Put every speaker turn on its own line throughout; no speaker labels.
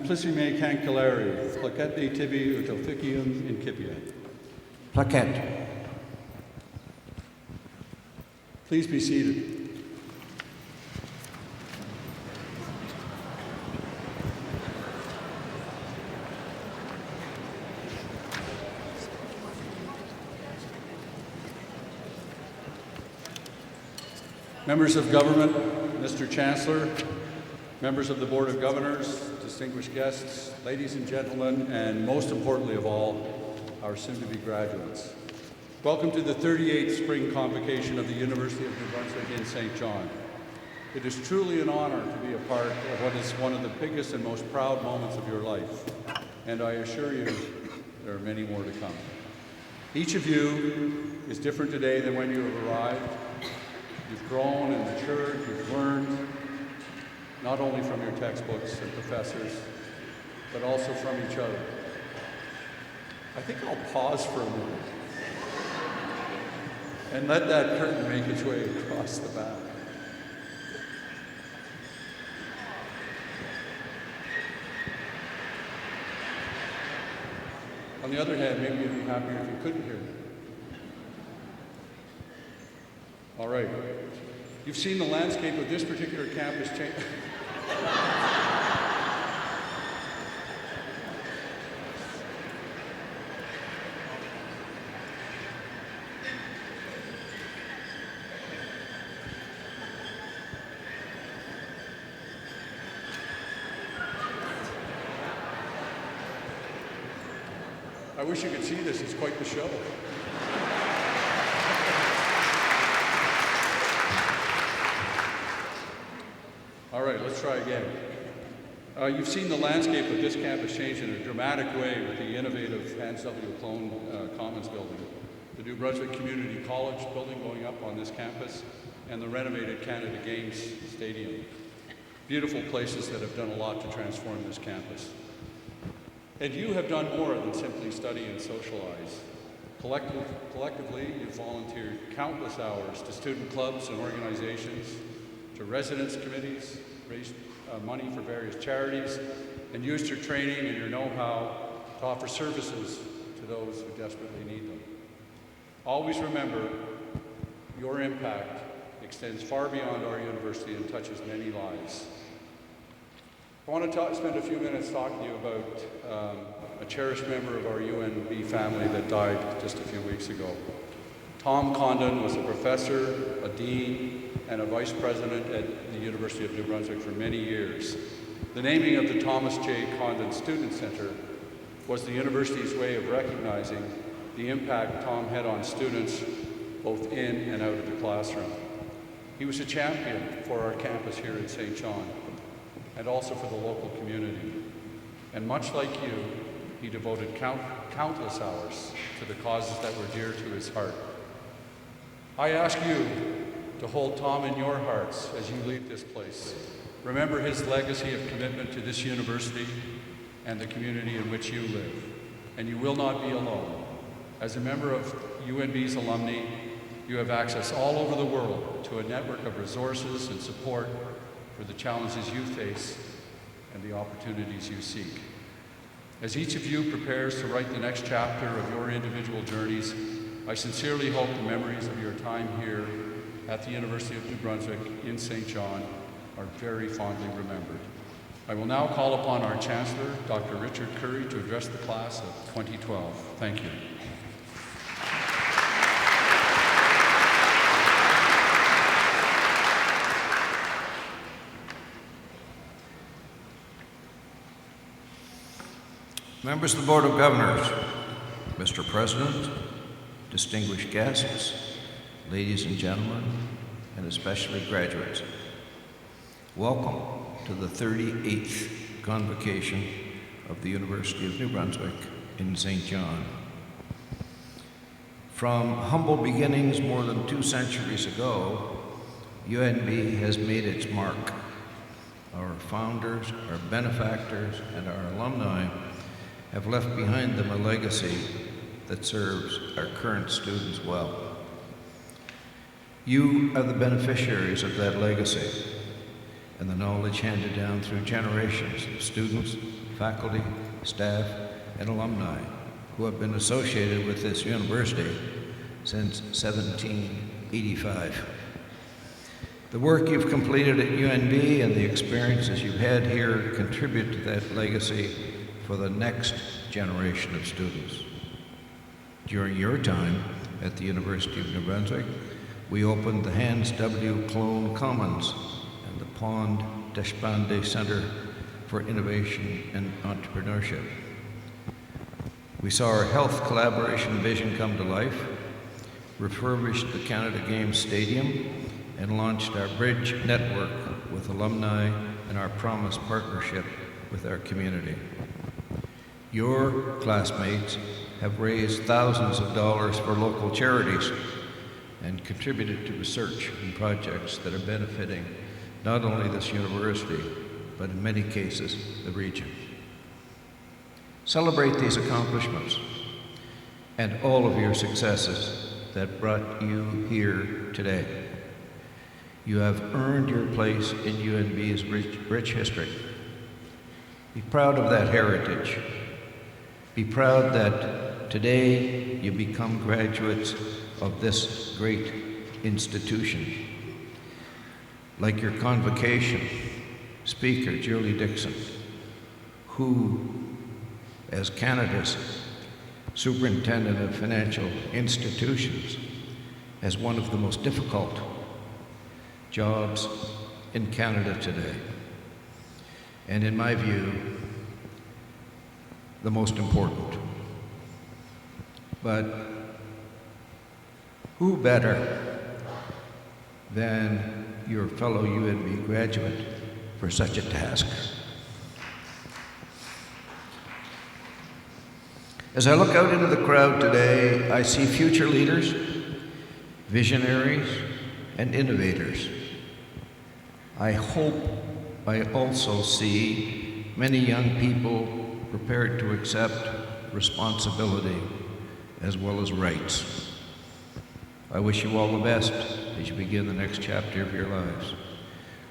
Simplissime Cancelleri, Placet tibi ut officium incipia.
Plaquette.
Please be seated. Members of Government, Mr. Chancellor, members of the Board of Governors, distinguished guests, ladies and gentlemen, and most importantly of all, our soon-to-be graduates. Welcome to the 38th Spring Convocation of the University of New Brunswick in St. John. It is truly an honor to be a part of what is one of the biggest and most proud moments of your life, and I assure you there are many more to come. Each of you is different today than when you have arrived. You've grown and matured, you've learned, not only from your textbooks and professors, but also from each other. I think I'll pause for a moment and let that curtain make its way across the back. On the other hand, maybe you'd be happier if you couldn't hear me. All right. You've seen the landscape of this particular campus change. I wish you could see this. It's quite the show. All right, let's try again. You've seen the landscape of this campus change in a dramatic way with the innovative Hans W. Clone Commons building, the New Brunswick Community College building going up on this campus, and the renovated Canada Games Stadium. Beautiful places that have done a lot to transform this campus. And you have done more than simply study and socialize. Collectively, you've volunteered countless hours to student clubs and organizations, to residence committees, raised money for various charities, and used your training and your know-how to offer services to those who desperately need them. Always remember, your impact extends far beyond our university and touches many lives. I want to spend a few minutes talking to you about a cherished member of our UNB family that died just a few weeks ago. Tom Condon was a professor, a dean, and a vice president at the University of New Brunswick for many years. The naming of the Thomas J. Condon Student Center was the university's way of recognizing the impact Tom had on students both in and out of the classroom. He was a champion for our campus here in St. John and also for the local community. And much like you, he devoted countless hours to the causes that were dear to his heart. I ask you to hold Tom in your hearts as you leave this place. Remember his legacy of commitment to this university and the community in which you live. And you will not be alone. As a member of UNB's alumni, you have access all over the world to a network of resources and support for the challenges you face and the opportunities you seek. As each of you prepares to write the next chapter of your individual journeys, I sincerely hope the memories of your time here at the University of New Brunswick in St. John are very fondly remembered. I will now call upon our Chancellor, Dr. Richard Curry, to address the class of 2012. Thank you.
Members of the Board of Governors, Mr. President, distinguished guests, ladies and gentlemen, and especially graduates, welcome to the 38th Convocation of the University of New Brunswick in St. John. From humble beginnings more than 2 centuries ago, UNB has made its mark. Our founders, our benefactors, and our alumni have left behind them a legacy that serves our current students well. You are the beneficiaries of that legacy and the knowledge handed down through generations of students faculty, staff, and alumni who have been associated with this university since 1785. The work you've completed at UNB and the experiences you've had here contribute to that legacy for the next generation of students. During your time at the University of New Brunswick, we opened the Hans W. Clone Commons and the Pond Deshpande Center for Innovation and Entrepreneurship. We saw our health collaboration vision come to life, refurbished the Canada Games Stadium, and launched our Bridge Network with alumni and our Promise partnership with our community. Your classmates have raised thousands of dollars for local charities and contributed to research and projects that are benefiting not only this university, but in many cases, the region. Celebrate these accomplishments and all of your successes that brought you here today. You have earned your place in UNB's rich history. Be proud of that heritage. Be proud that today you become graduates of this great institution. Like your Convocation speaker, Julie Dixon, who, as Canada's Superintendent of Financial Institutions, has one of the most difficult jobs in Canada today. And in my view, the most important. But who better than your fellow UNB graduate for such a task? As I look out into the crowd today, I see future leaders, visionaries, and innovators. I hope I also see many young people prepared to accept responsibility as well as rights. I wish you all the best as you begin the next chapter of your lives.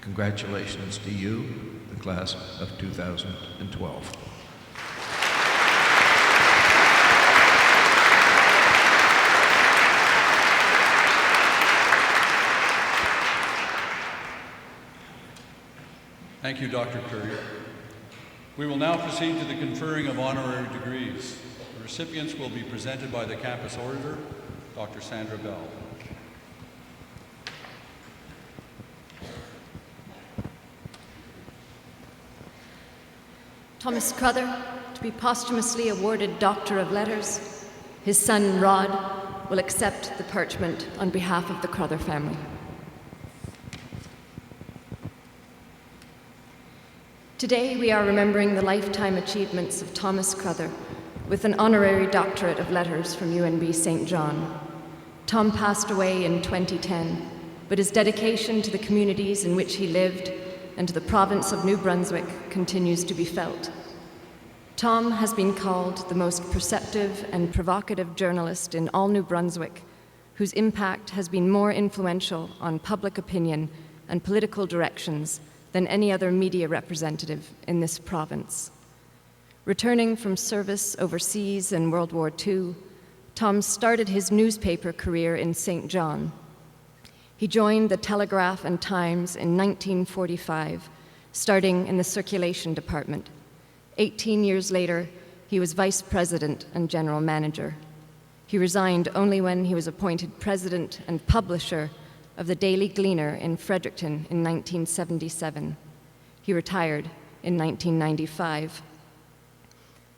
Congratulations to you, the class of 2012.
Thank you, Dr. Curry. We will now proceed to the conferring of honorary degrees. The recipients will be presented by the campus orator, Dr. Sandra Bell.
Thomas Crother, to be posthumously awarded Doctor of Letters. His son, Rod, will accept the parchment on behalf of the Crother family. Today, we are remembering the lifetime achievements of Thomas Crother with an honorary doctorate of letters from UNB St. John. Tom passed away in 2010, but his dedication to the communities in which he lived and to the province of New Brunswick continues to be felt. Tom has been called the most perceptive and provocative journalist in all New Brunswick, whose impact has been more influential on public opinion and political directions than any other media representative in this province. Returning from service overseas in World War II, Tom started his newspaper career in St. John. He joined the Telegraph and Times in 1945, starting in the circulation department. 18 years later, he was vice president and general manager. He resigned only when he was appointed president and publisher of the Daily Gleaner in Fredericton in 1977. He retired in 1995.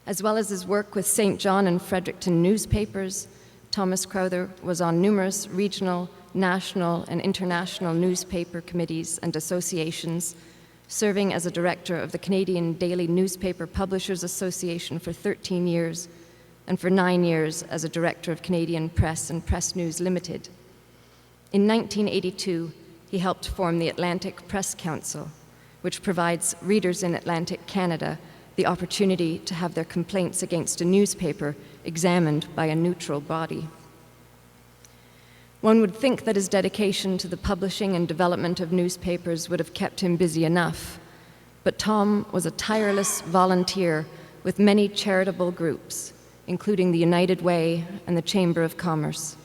As well as his work with St. John and Fredericton newspapers, Thomas Crother was on numerous regional, national, and international newspaper committees and associations, serving as a director of the Canadian Daily Newspaper Publishers Association for 13 years, and for 9 years as a director of Canadian Press and Press News Limited. In 1982, he helped form the Atlantic Press Council, which provides readers in Atlantic Canada the opportunity to have their complaints against a newspaper examined by a neutral body. One would think that his dedication to the publishing and development of newspapers would have kept him busy enough, but Tom was a tireless volunteer with many charitable groups, including the United Way and the Chamber of Commerce.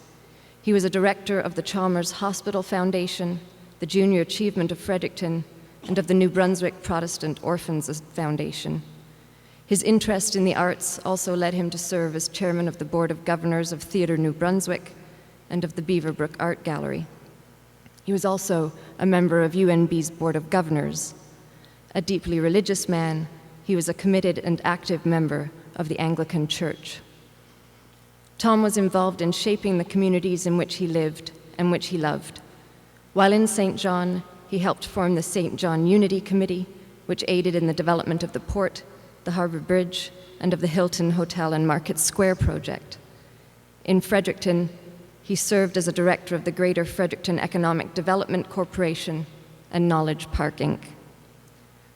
He was a director of the Chalmers Hospital Foundation, the Junior Achievement of Fredericton, and of the New Brunswick Protestant Orphans Foundation. His interest in the arts also led him to serve as chairman of the Board of Governors of Theatre New Brunswick and of the Beaverbrook Art Gallery. He was also a member of UNB's Board of Governors. A deeply religious man, he was a committed and active member of the Anglican Church. Tom was involved in shaping the communities in which he lived and which he loved. While in St. John, he helped form the St. John Unity Committee, which aided in the development of the port, the Harbour Bridge, and of the Hilton Hotel and Market Square project. In Fredericton, he served as a director of the Greater Fredericton Economic Development Corporation and Knowledge Park, Inc.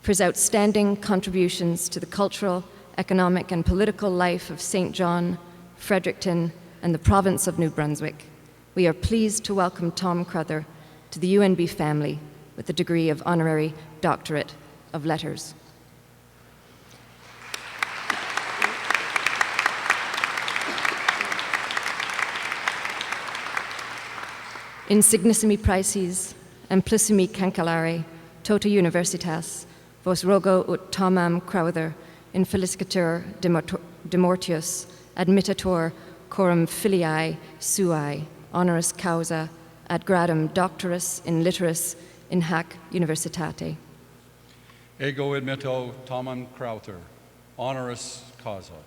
For his outstanding contributions to the cultural, economic, and political life of St. John, Fredericton, and the province of New Brunswick, we are pleased to welcome Tom Crother to the UNB family with the degree of Honorary Doctorate of Letters. Insignissimi praeses, amplissimi cancellare, tota universitas, vos rogo ut Tomam Crowther, infelicicatur demortius, admittator coram filiae suae, honoris causa, ad gradum doctoris in litteris in hac universitate.
Ego admitto Tomam Crowther, honoris causa,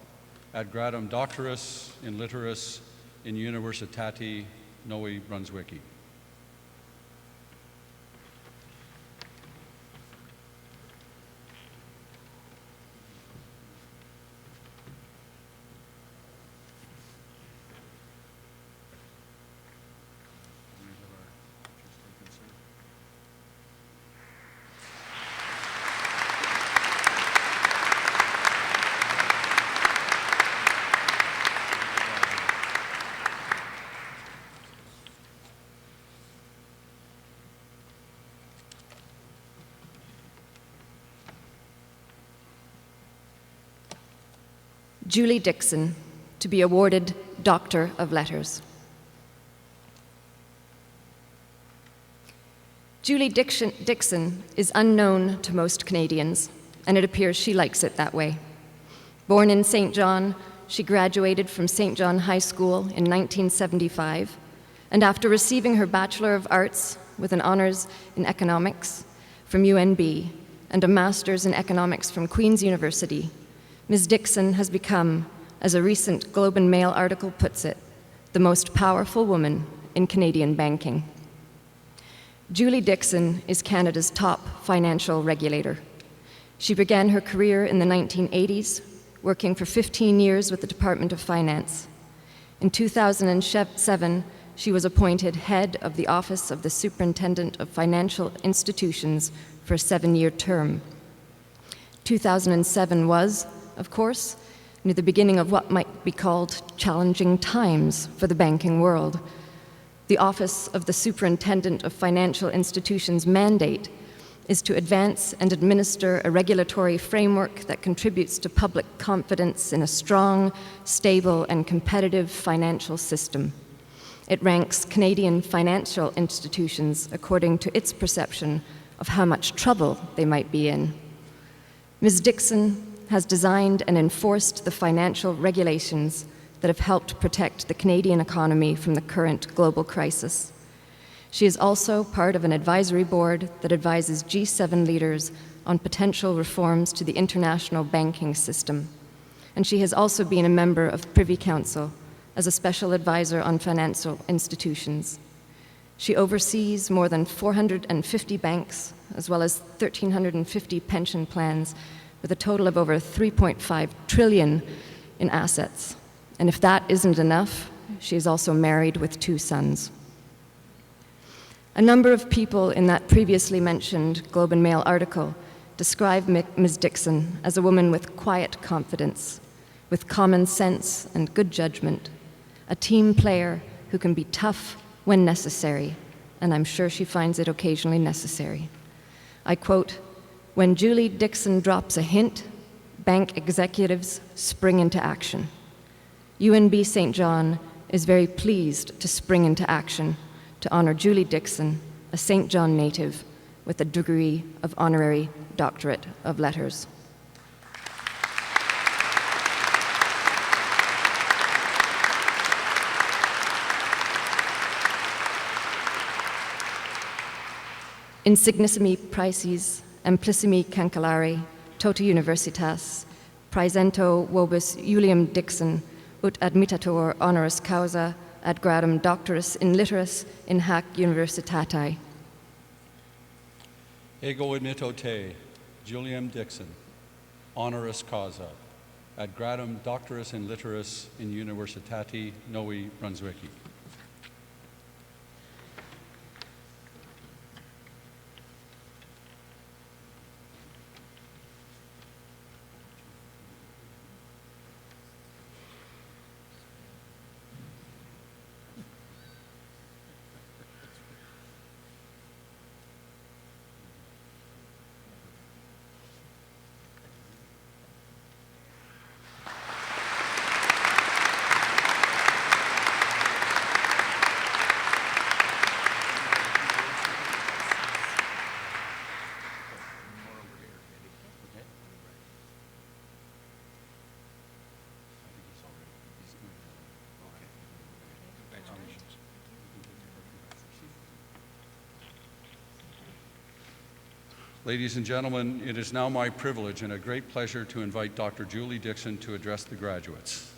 ad gradum doctoris in litteris in universitate Novi Brunswicki.
Julie Dixon, to be awarded Doctor of Letters. Julie Dixon is unknown to most Canadians, and it appears she likes it that way. Born in St. John, she graduated from St. John High School in 1975, and after receiving her Bachelor of Arts with an honors in economics from UNB and a master's in economics from Queen's University, Ms. Dixon has become, as a recent Globe and Mail article puts it, the most powerful woman in Canadian banking. Julie Dixon is Canada's top financial regulator. She began her career in the 1980s, working for 15 years with the Department of Finance. In 2007, she was appointed head of the Office of the Superintendent of Financial Institutions for a 7-year term. 2007 was, of course, near the beginning of what might be called challenging times for the banking world. The Office of the Superintendent of Financial Institutions' mandate is to advance and administer a regulatory framework that contributes to public confidence in a strong, stable, and competitive financial system. It ranks Canadian financial institutions according to its perception of how much trouble they might be in. Ms. Dixon has designed and enforced the financial regulations that have helped protect the Canadian economy from the current global crisis. She is also part of an advisory board that advises G7 leaders on potential reforms to the international banking system. And she has also been a member of Privy Council as a special advisor on financial institutions. She oversees more than 450 banks, as well as 1,350 pension plans, with a total of over 3.5 trillion in assets. And if that isn't enough, she is also married with 2 sons. A number of people in that previously mentioned Globe and Mail article describe Ms. Dixon as a woman with quiet confidence, with common sense and good judgment, a team player who can be tough when necessary, and I'm sure she finds it occasionally necessary. I quote, When Julie Dixon drops a hint, bank executives spring into action. UNB St. John is very pleased to spring into action to honor Julie Dixon, a St. John native, with a degree of honorary doctorate of letters. Insignissimi praeses, amplissimi cancellari, tota universitas, praesento vobis Julium Dixon, ut admittator honoris causa ad gradum doctoris in litteris in hac universitatae.
Ego admitto te, Julium Dixon, honoris causa, ad gradum doctoris in litteris in universitati Novi Brunswicki. Ladies and gentlemen, it is now my privilege and a great pleasure to invite Dr. Julie Dixon to address the graduates.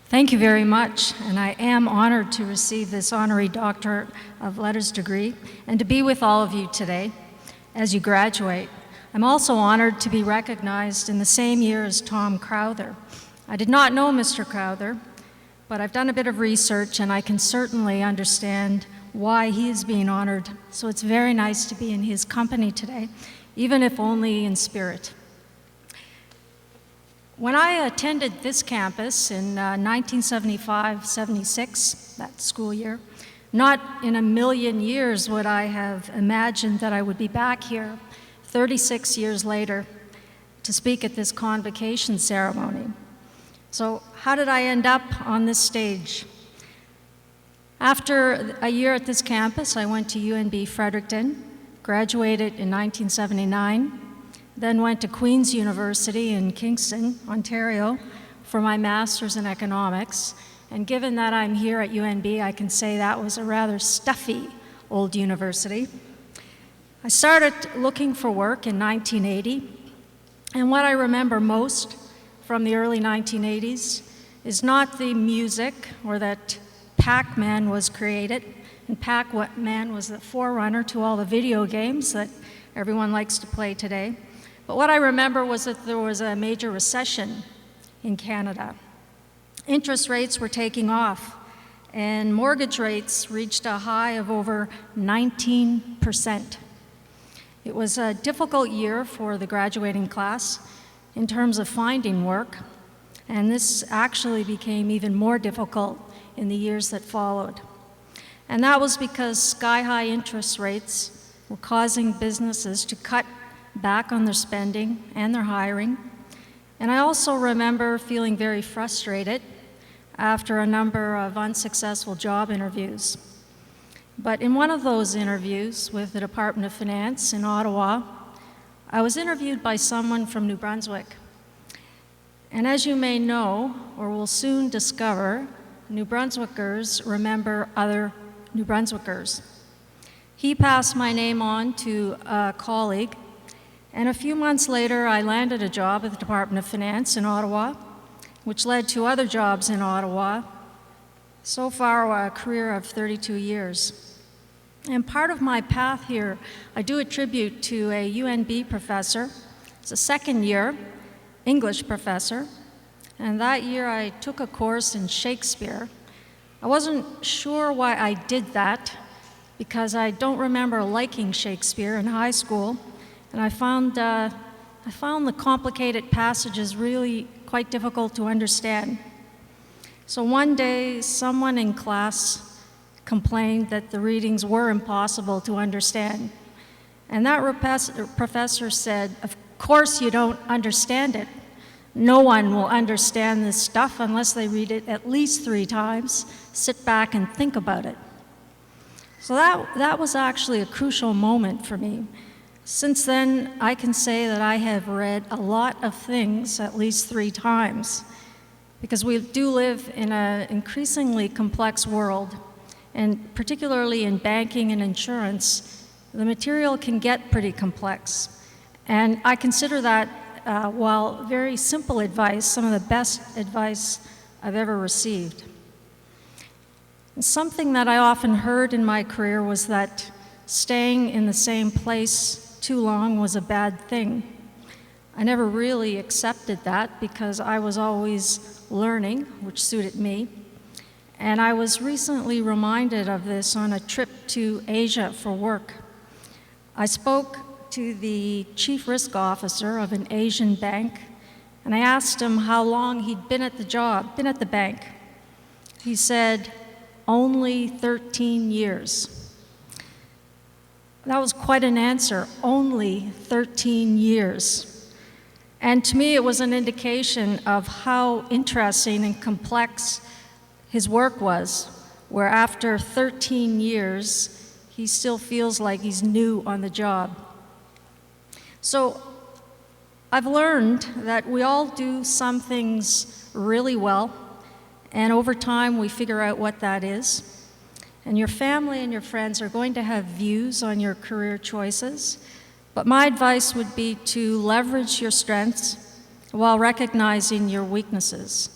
Thank you very much, and I am honored to receive this honorary Doctor of Letters degree and to be with all of you today as you graduate. I'm also honored to be recognized in the same year as Tom Crowther. I did not know Mr. Crowther, but I've done a bit of research and I can certainly understand why he is being honored. So it's very nice to be in his company today, even if only in spirit. When I attended this campus in 1975-76, that school year, not in a million years would I have imagined that I would be back here 36 years later to speak at this convocation ceremony. So how did I end up on this stage? After a year at this campus, I went to UNB Fredericton, graduated in 1979, then went to Queen's University in Kingston, Ontario, for my master's in economics. And given that I'm here at UNB, I can say that was a rather stuffy old university. I started looking for work in 1980, and what I remember most from the early 1980s is not the music or that Pac-Man was created, and Pac-Man was the forerunner to all the video games that everyone likes to play today. But what I remember was that there was a major recession in Canada. Interest rates were taking off, and mortgage rates reached a high of over 19%. It was a difficult year for the graduating class in terms of finding work, and this actually became even more difficult in the years that followed. And that was because sky-high interest rates were causing businesses to cut back on their spending and their hiring. And I also remember feeling very frustrated after a number of unsuccessful job interviews. But in one of those interviews with the Department of Finance in Ottawa, I was interviewed by someone from New Brunswick. And as you may know, or will soon discover, New Brunswickers remember other New Brunswickers. He passed my name on to a colleague, and a few months later I landed a job at the Department of Finance in Ottawa, which led to other jobs in Ottawa. So far, a career of 32 years. And part of my path here, I do attribute to a UNB professor. It's a second-year English professor. And that year I took a course in Shakespeare. I wasn't sure why I did that because I don't remember liking Shakespeare in high school, and I found the complicated passages really quite difficult to understand. So one day someone in class complained that the readings were impossible to understand. And that professor said, "Of course you don't understand it. No one will understand this stuff unless they read it at least 3 times. Sit back and think about it." So that was actually a crucial moment for me. Since then, I can say that I have read a lot of things at least 3 times, because we do live in an increasingly complex world, and particularly in banking and insurance, the material can get pretty complex. And I consider that, while very simple advice, some of the best advice I've ever received. And something that I often heard in my career was that staying in the same place too long was a bad thing. I never really accepted that because I was always learning, which suited me. And I was recently reminded of this on a trip to Asia for work. I spoke to the chief risk officer of an Asian bank, and I asked him how long he'd been at the bank. He said, "Only 13 years." That was quite an answer, only 13 years. And to me, it was an indication of how interesting and complex his work was, where after 13 years, he still feels like he's new on the job. So I've learned that we all do some things really well, and over time we figure out what that is. And your family and your friends are going to have views on your career choices, but my advice would be to leverage your strengths while recognizing your weaknesses.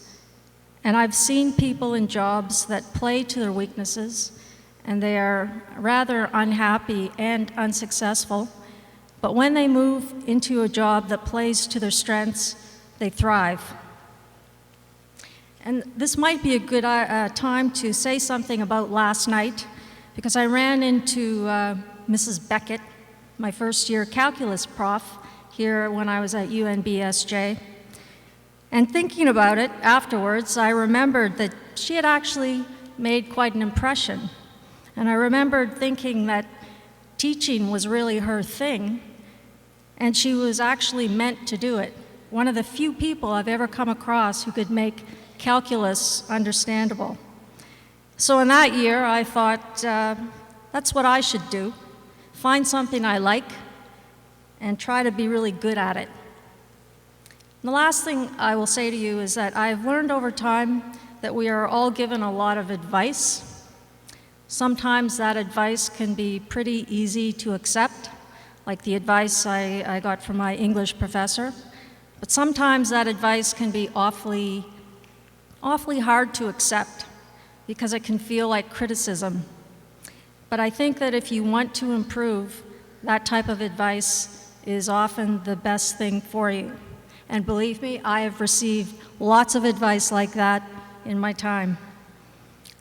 And I've seen people in jobs that play to their weaknesses, and they are rather unhappy and unsuccessful. But when they move into a job that plays to their strengths, they thrive. And this might be a good time to say something about last night, because I ran into Mrs. Beckett, my first-year calculus prof, here when I was at UNB-SJ. And thinking about it afterwards, I remembered that she had actually made quite an impression. And I remembered thinking that teaching was really her thing, and she was actually meant to do it. One of the few people I've ever come across who could make calculus understandable. So in that year, I thought, that's what I should do. Find something I like and try to be really good at it. And the last thing I will say to you is that I've learned over time that we are all given a lot of advice. Sometimes that advice can be pretty easy to accept, like the advice I got from my English professor. But sometimes that advice can be awfully hard to accept because it can feel like criticism. But I think that if you want to improve, that type of advice is often the best thing for you. And believe me, I have received lots of advice like that in my time.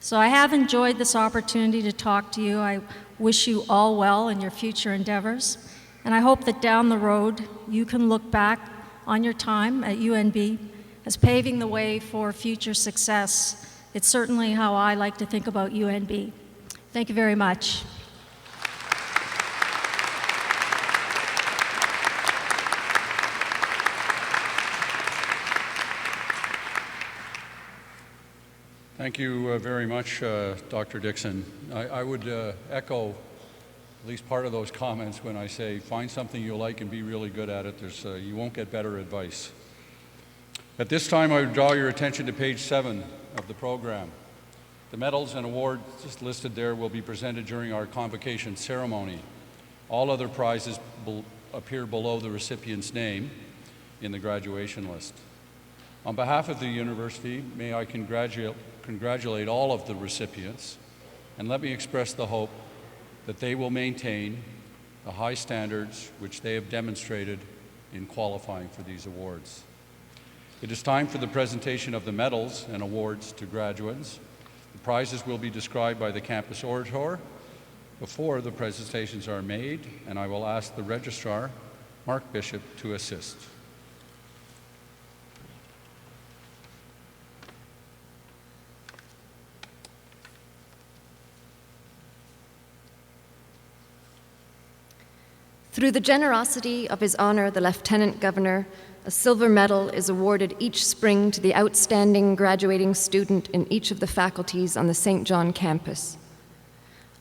So I have enjoyed this opportunity to talk to you. I wish you all well in your future endeavors. And I hope that down the road, you can look back on your time at UNB as paving the way for future success. It's certainly how I like to think about UNB. Thank you very much.
Thank you very much, Dr. Dixon. I would echo at least part of those comments when I say find something you like and be really good at it. You won't get better advice. At this time, I would draw your attention to page 7 of the program. The medals and awards just listed there will be presented during our convocation ceremony. All other prizes appear below the recipient's name in the graduation list. On behalf of the university, may I congratulate all of the recipients, and let me express the hope that they will maintain the high standards which they have demonstrated in qualifying for these awards. It is time for the presentation of the medals and awards to graduates. The prizes will be described by the campus orator before the presentations are made, and I will ask the registrar, Mark Bishop, to assist.
Through the generosity of His Honor, the Lieutenant Governor, a silver medal is awarded each spring to the outstanding graduating student in each of the faculties on the St. John campus.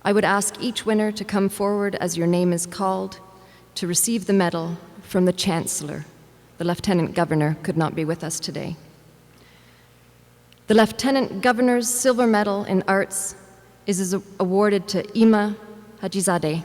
I would ask each winner to come forward as your name is called to receive the medal from the Chancellor. The Lieutenant Governor could not be with us today. The Lieutenant Governor's Silver Medal in Arts is awarded to Ima Hajizadeh.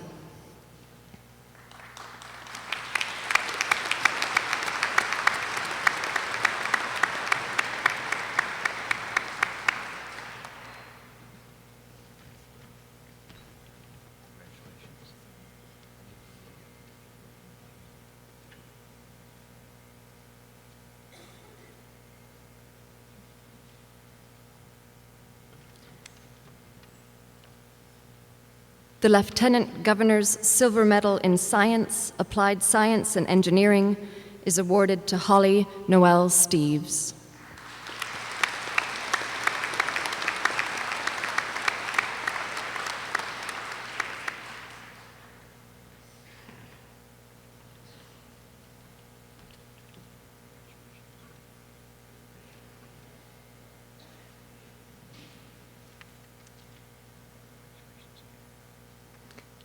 The Lieutenant Governor's Silver Medal in Science, Applied Science and Engineering is awarded to Holly Noel Steeves.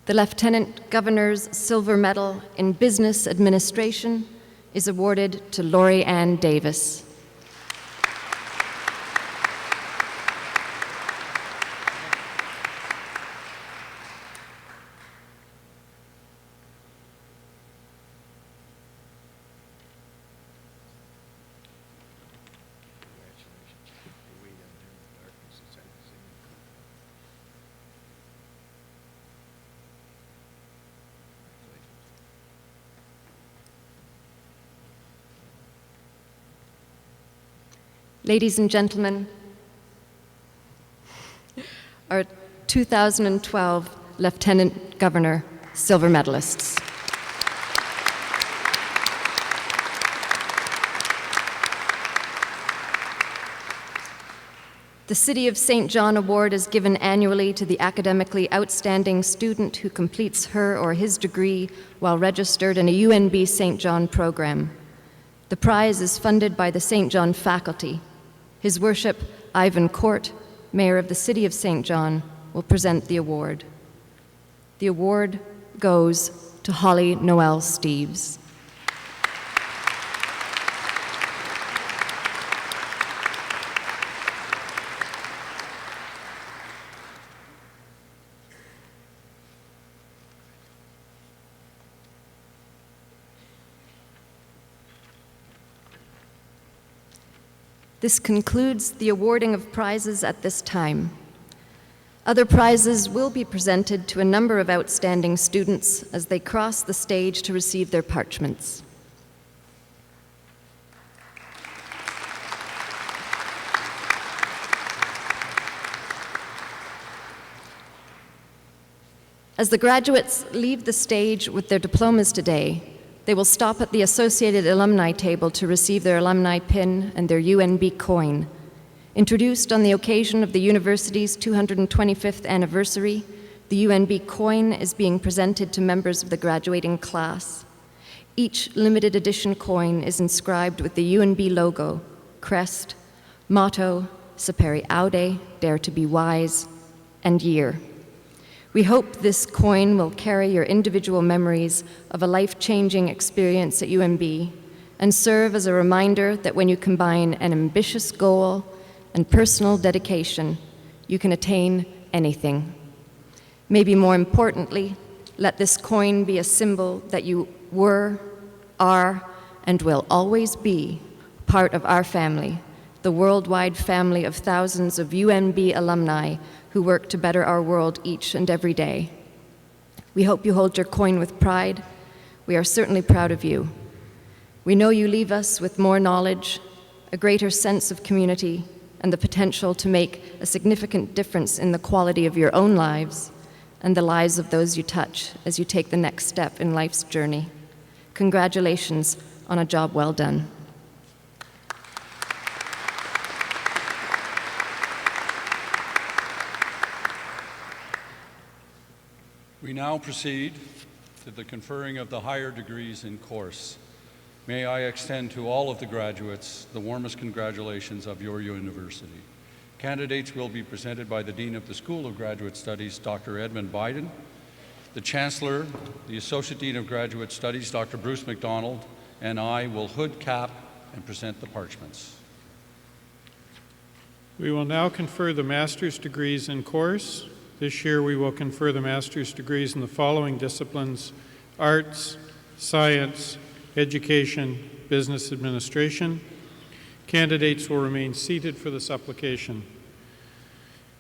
The Lieutenant Governor's Silver Medal in Business Administration is awarded to Lori Ann Davis. Ladies and gentlemen, our 2012 Lieutenant Governor Silver Medalists. The City of St. John Award is given annually to the academically outstanding student who completes her or his degree while registered in a UNB St. John program. The prize is funded by the St. John faculty. His Worship, Ivan Court, Mayor of the City of St. John, will present the award. The award goes to Holly Noel Steeves. This concludes the awarding of prizes at this time. Other prizes will be presented to a number of outstanding students as they cross the stage to receive their parchments. As the graduates leave the stage with their diplomas today, they will stop at the Associated Alumni table to receive their alumni pin and their UNB coin. Introduced on the occasion of the university's 225th anniversary, the UNB coin is being presented to members of the graduating class. Each limited edition coin is inscribed with the UNB logo, crest, motto, Sapere Aude, Dare to be Wise, and year. We hope this coin will carry your individual memories of a life-changing experience at UNB and serve as a reminder that when you combine an ambitious goal and personal dedication, you can attain anything. Maybe more importantly, let this coin be a symbol that you were, are, and will always be part of our family, the worldwide family of thousands of UNB alumni who work to better our world each and every day. We hope you hold your coin with pride. We are certainly proud of you. We know you leave us with more knowledge, a greater sense of community, and the potential to make a significant difference in the quality of your own lives and the lives of those you touch as you take the next step in life's journey. Congratulations on a job well done.
We now proceed to to the conferring of the higher degrees in course. May I extend to all of the graduates the warmest congratulations of your university. Candidates will be presented by the Dean of the School of Graduate Studies, Dr. Edmund Biden, the Chancellor, the Associate Dean of Graduate Studies, Dr. Bruce McDonald, and I will hood cap and present the parchments.
We will now confer the master's degrees in course. This year we will confer the master's degrees in the following disciplines: arts, science, education, business administration. Candidates will remain seated for the supplication.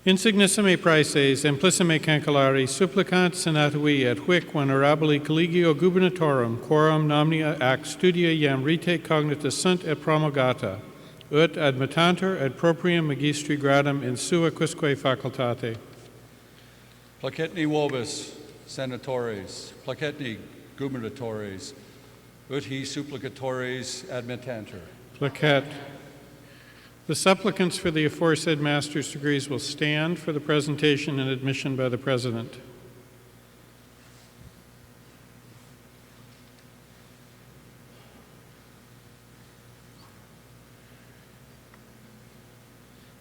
Insignissime praeses, implicime cancellari, supplicant senatui et huic venerabili collegio gubernatorum, quorum nomina ac studia iam rite cognita sunt et promulgata, ut admittantur ad proprium magistri gradum in sua quisque facultate.
Placetni vobis, senatores, placetni gubernatores, ut hi supplicatores admittantur.
Placet. The supplicants for the aforesaid master's degrees will stand for the presentation and admission by the President.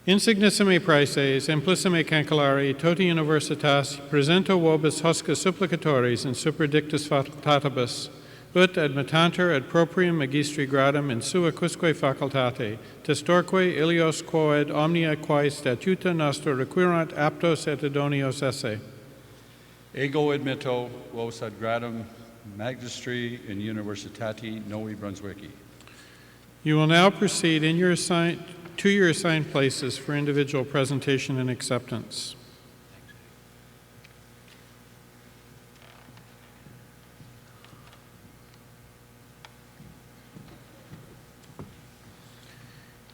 Insignissime praeses, implicime cancellari, toti universitas, presento vobis hosca supplicatoris in superdictus facultatibus, ut admittantur ad proprium magistri gradum in sua quisque facultate, testorque ilios quoed omnia quae statuta nostra requirant aptos et idonios esse.
Ego admitto vos ad gradum magistri in Universitati Novi Brunswicki.
You will now proceed to your assigned places for individual presentation and acceptance.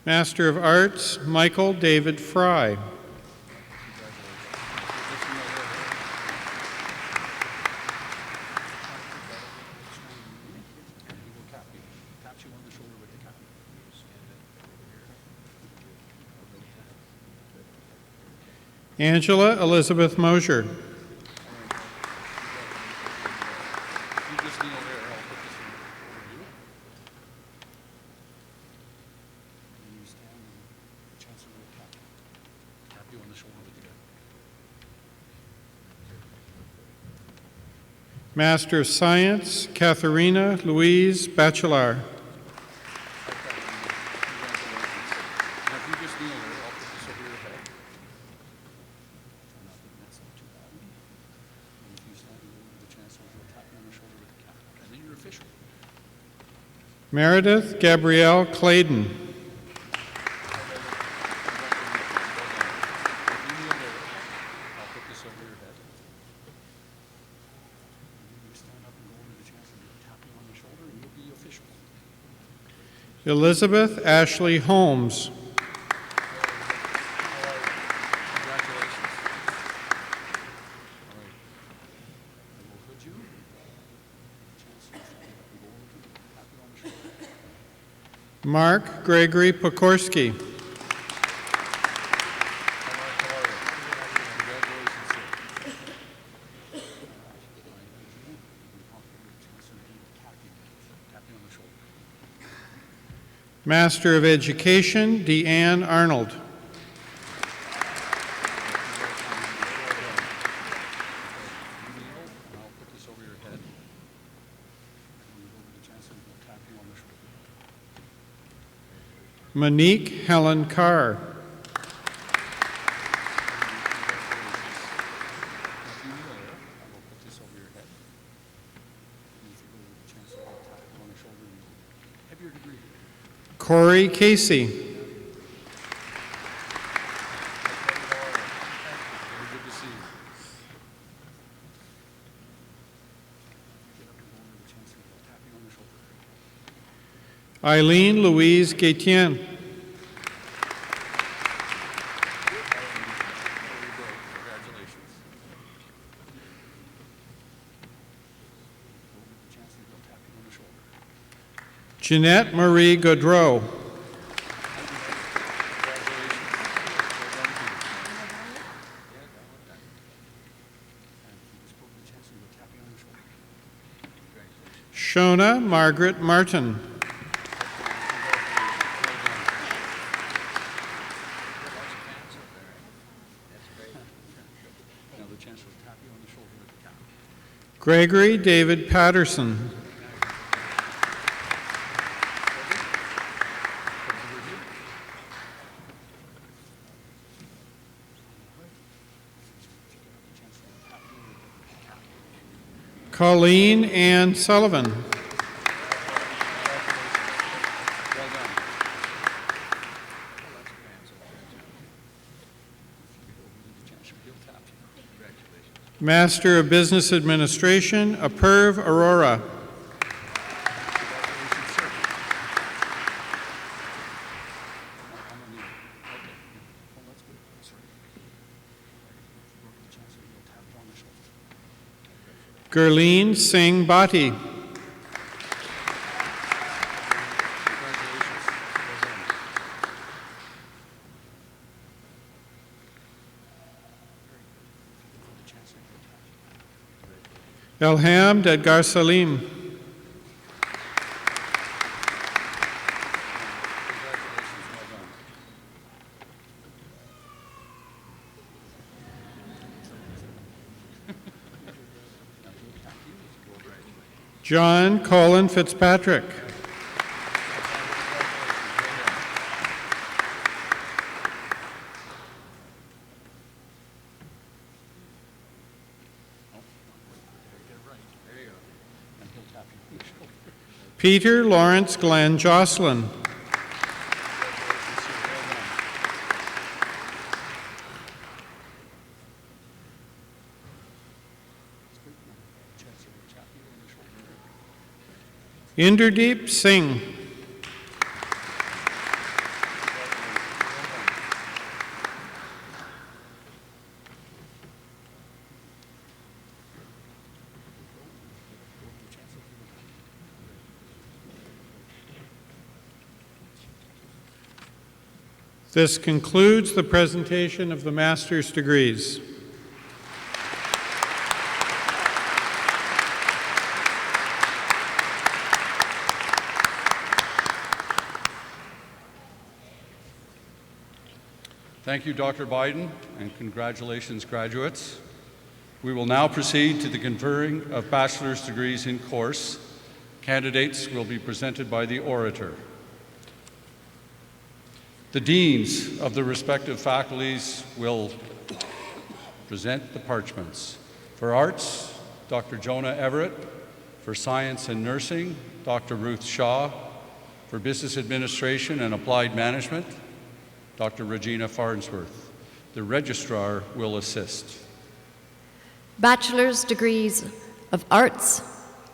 Master of Arts, Michael David Fry. Angela Elizabeth Mosier. Master of Science, Katharina Louise Bachelor. Meredith Gabrielle Clayton. Elizabeth Ashley Holmes. Mark Gregory Pokorski. Master of Education, Deanne Arnold. Monique Helen Carr. Corey Casey. Eileen Louise Gaetien. Jeanette Marie Gaudreau. Shona Margaret Martin. Gregory David Patterson. Colleen Ann Sullivan. Master of Business Administration, Apurv Arora. Gurleen Singh Bhatti. Elham Dedgar Salim. John Colin Fitzpatrick. Peter Lawrence Glenn Jocelyn. Inderdeep Singh. This concludes the presentation of the master's degrees.
Thank you, Dr. Biden, and congratulations, graduates. We will now proceed to the conferring of bachelor's degrees in course. Candidates will be presented by the orator. The deans of the respective faculties will present the parchments. For arts, Dr. Jonah Everett. For science and nursing, Dr. Ruth Shaw. For business administration and applied management, Dr. Regina Farnsworth. The registrar will assist.
Bachelor's degrees of arts,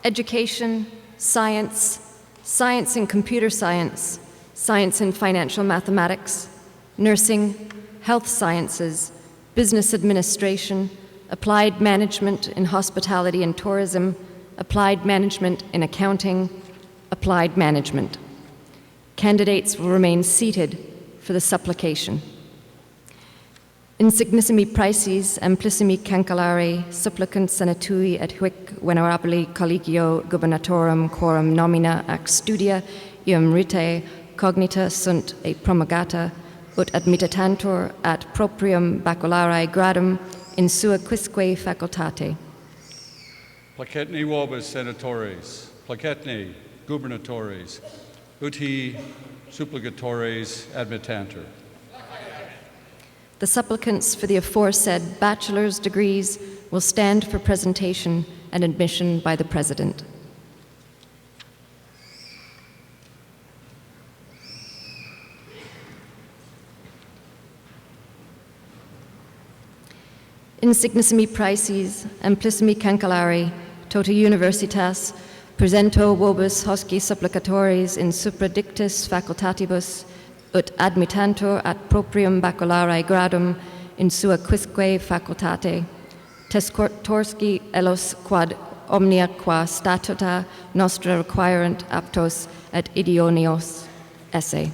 education, science, science and computer science, science and financial mathematics, nursing, health sciences, business administration, applied management in hospitality and tourism, applied management in accounting, applied management. Candidates will remain seated for the supplication. Insignissimi praeses amplissimi cancellare supplicant senatui et huic venerabili collegio gubernatorum quorum nomina ac studia ium rite cognita sunt et promulgata ut admittatantur ad proprium bacularae gradum in sua quisque facultate.
Placetni vobis senatores, placetni gubernatores, uti supplicatores admittantur.
The supplicants for the aforesaid bachelor's degrees will stand for presentation and admission by the President. Insignissimi praeses amplissimi cancellari tota universitas presento vobis hosci supplicatores in supradictis facultatibus ut admittantur ad proprium bacularae gradum in sua quisque facultate, tescortorsci elos quad omnia qua statuta nostra requirent aptos et idoneos esse.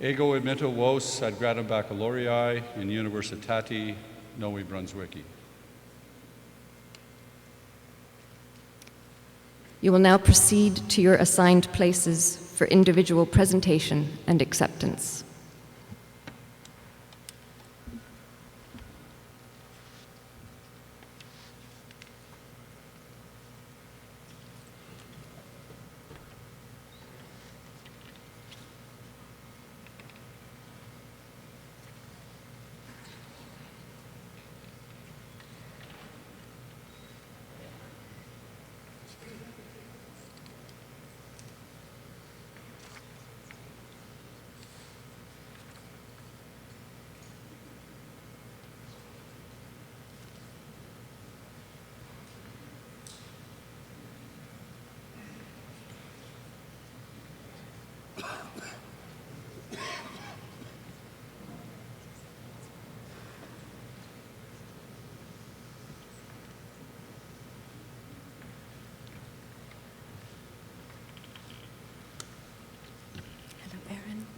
Ego admitto vos ad gradum baccalaureae in Universitati Novi Brunswicki.
You will now proceed to your assigned places for individual presentation and acceptance.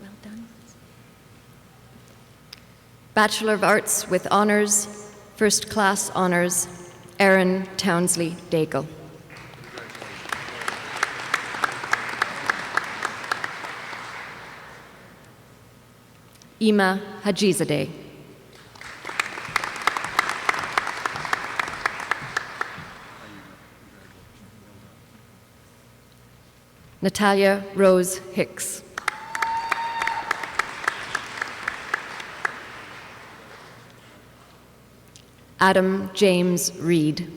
Well done. Bachelor of Arts with Honours, First Class Honours, Erin Townsley Daigle. Ima Hajizadeh. Natalia Rose Hicks. Adam James Reed.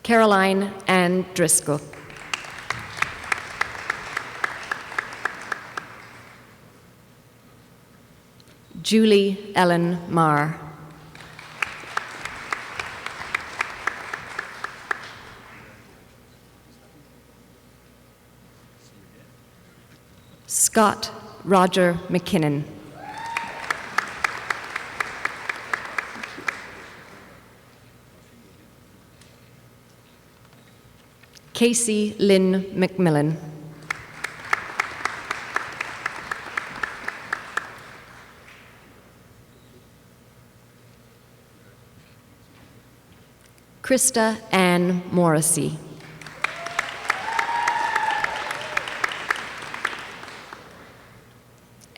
Caroline Ann Driscoll. Julie Ellen Marr. Scott Roger McKinnon. Casey Lynn McMillan. Krista Ann Morrissey.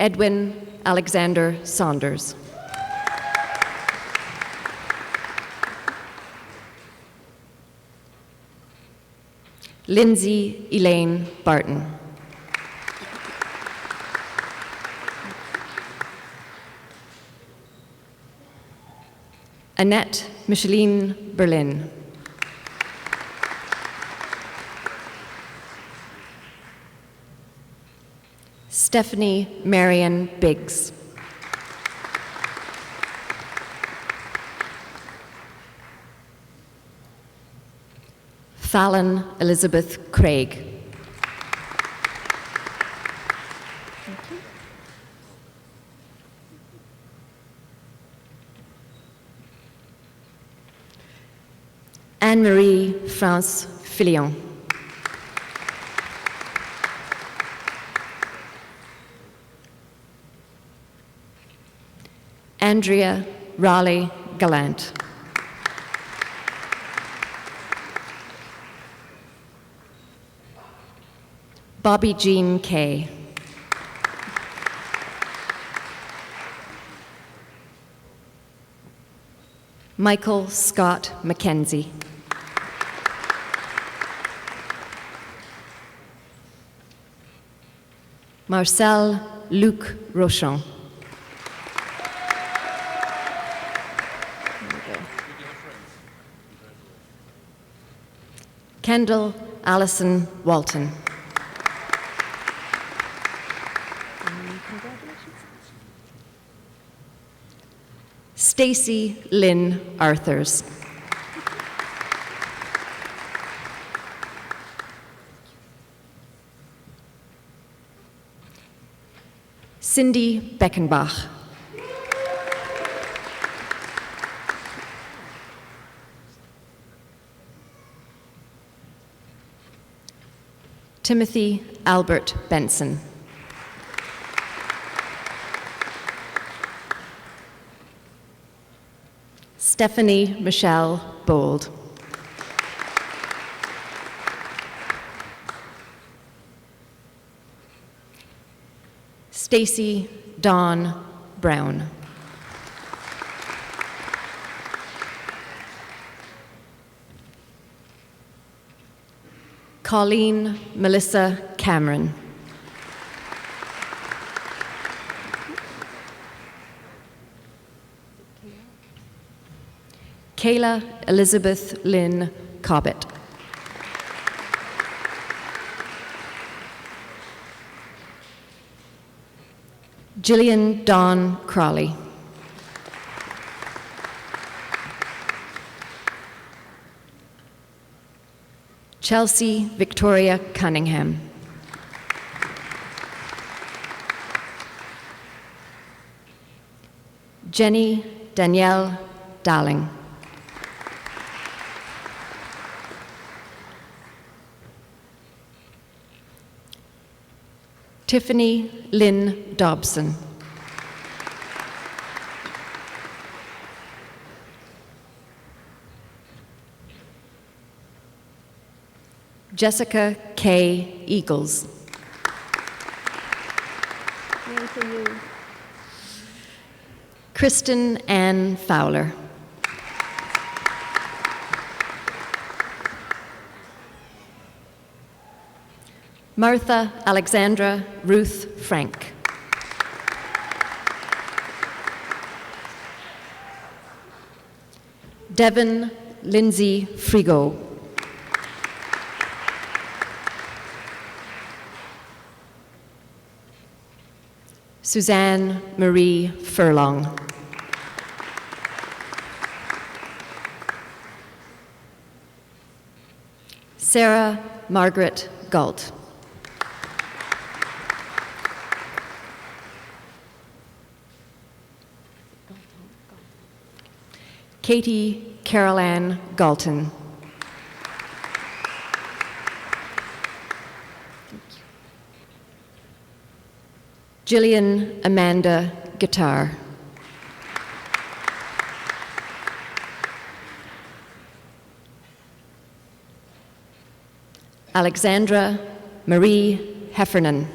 Edwin Alexander Saunders. Lindsay Elaine Barton. Annette Micheline Berlin. Stephanie Marion Biggs. Fallon Elizabeth Craig. Anne-Marie France Filion. Andrea Raleigh Gallant. Bobby Jean Kay. Michael Scott McKenzie. Marcel Luc Rochon. Kendall Allison Walton. Stacy Lynn Arthurs. Cindy Beckenbach. Timothy Albert Benson. Stephanie Michelle Bold. Stacy Dawn Brown. Colleen Melissa Cameron. Kayla Elizabeth Lynn Cobbett. Gillian Dawn Crawley. Chelsea Victoria Cunningham. Jenny Danielle Darling. Tiffany Lynn Dobson. Jessica K. Eagles. Kristen Ann Fowler. Martha Alexandra Ruth Frank. Devon Lindsay Frigo. Suzanne Marie Furlong. Sarah Margaret Galt. Katie Carol Ann Galton. Jillian Amanda Guitar. Alexandra Marie Heffernan.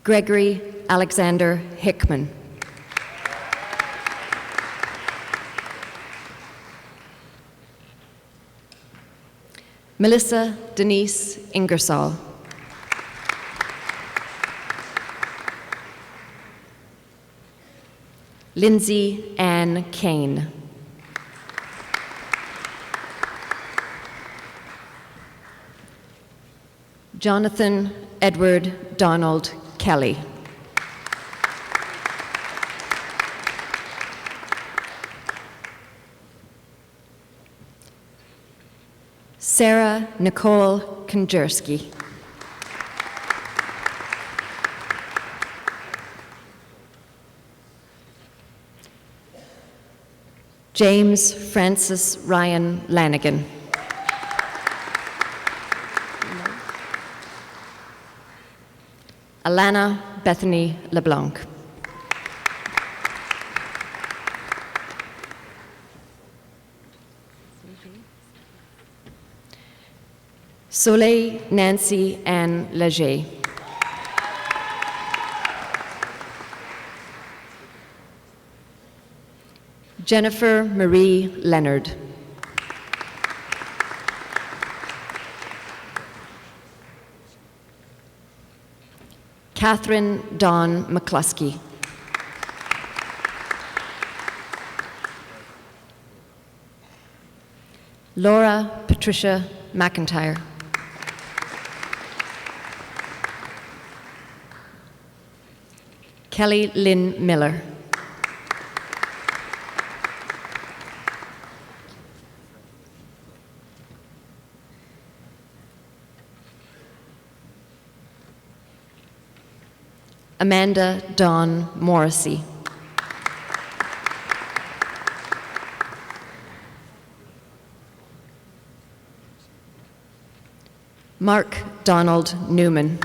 Gregory Alexander Hickman. Melissa Denise Ingersoll. Lindsay Ann Kane. Jonathan Edward Donald Kelly. Sarah Nicole Konjerski. James Francis Ryan Lanigan. Alana Bethany LeBlanc. Soleil Nancy Ann Leger. Jennifer Marie Leonard. Catherine Dawn McCluskey. Laura Patricia McIntyre. Kelly Lynn Miller. Amanda Dawn Morrissey. Mark Donald Newman.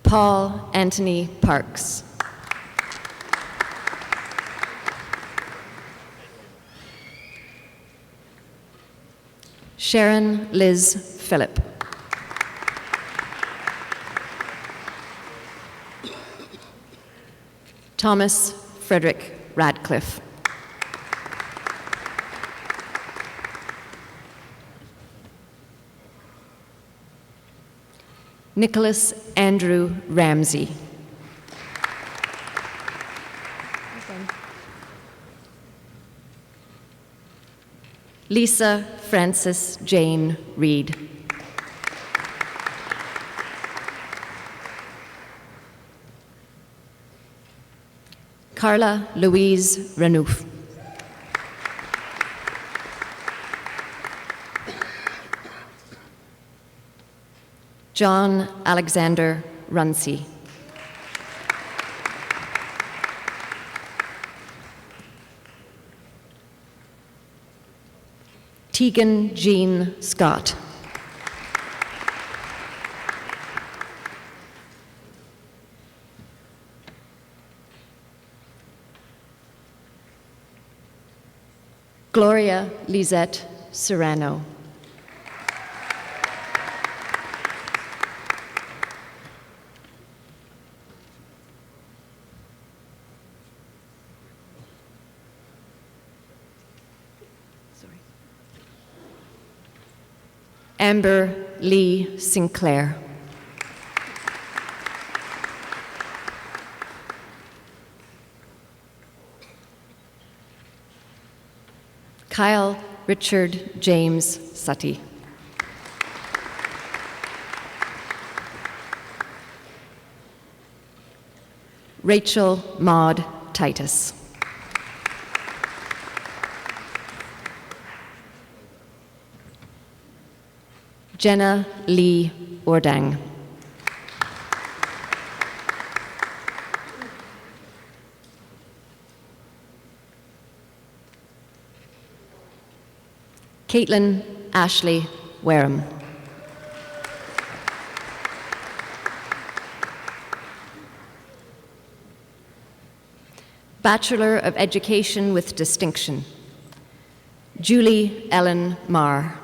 Paul Anthony Parks. Sharon Liz Phillip. Thomas Frederick Radcliffe. Nicholas Andrew Ramsey. Lisa Frances Jane Reed. Carla Louise Renouf. John Alexander Runcie. Tegan Jean Scott. Gloria Lisette Serrano. Amber Lee Sinclair. Kyle Richard James Sutty. Rachel Maud Titus. Jenna Lee Ordang. Caitlin Ashley Wareham. Bachelor of Education with Distinction, Julie Ellen Marr.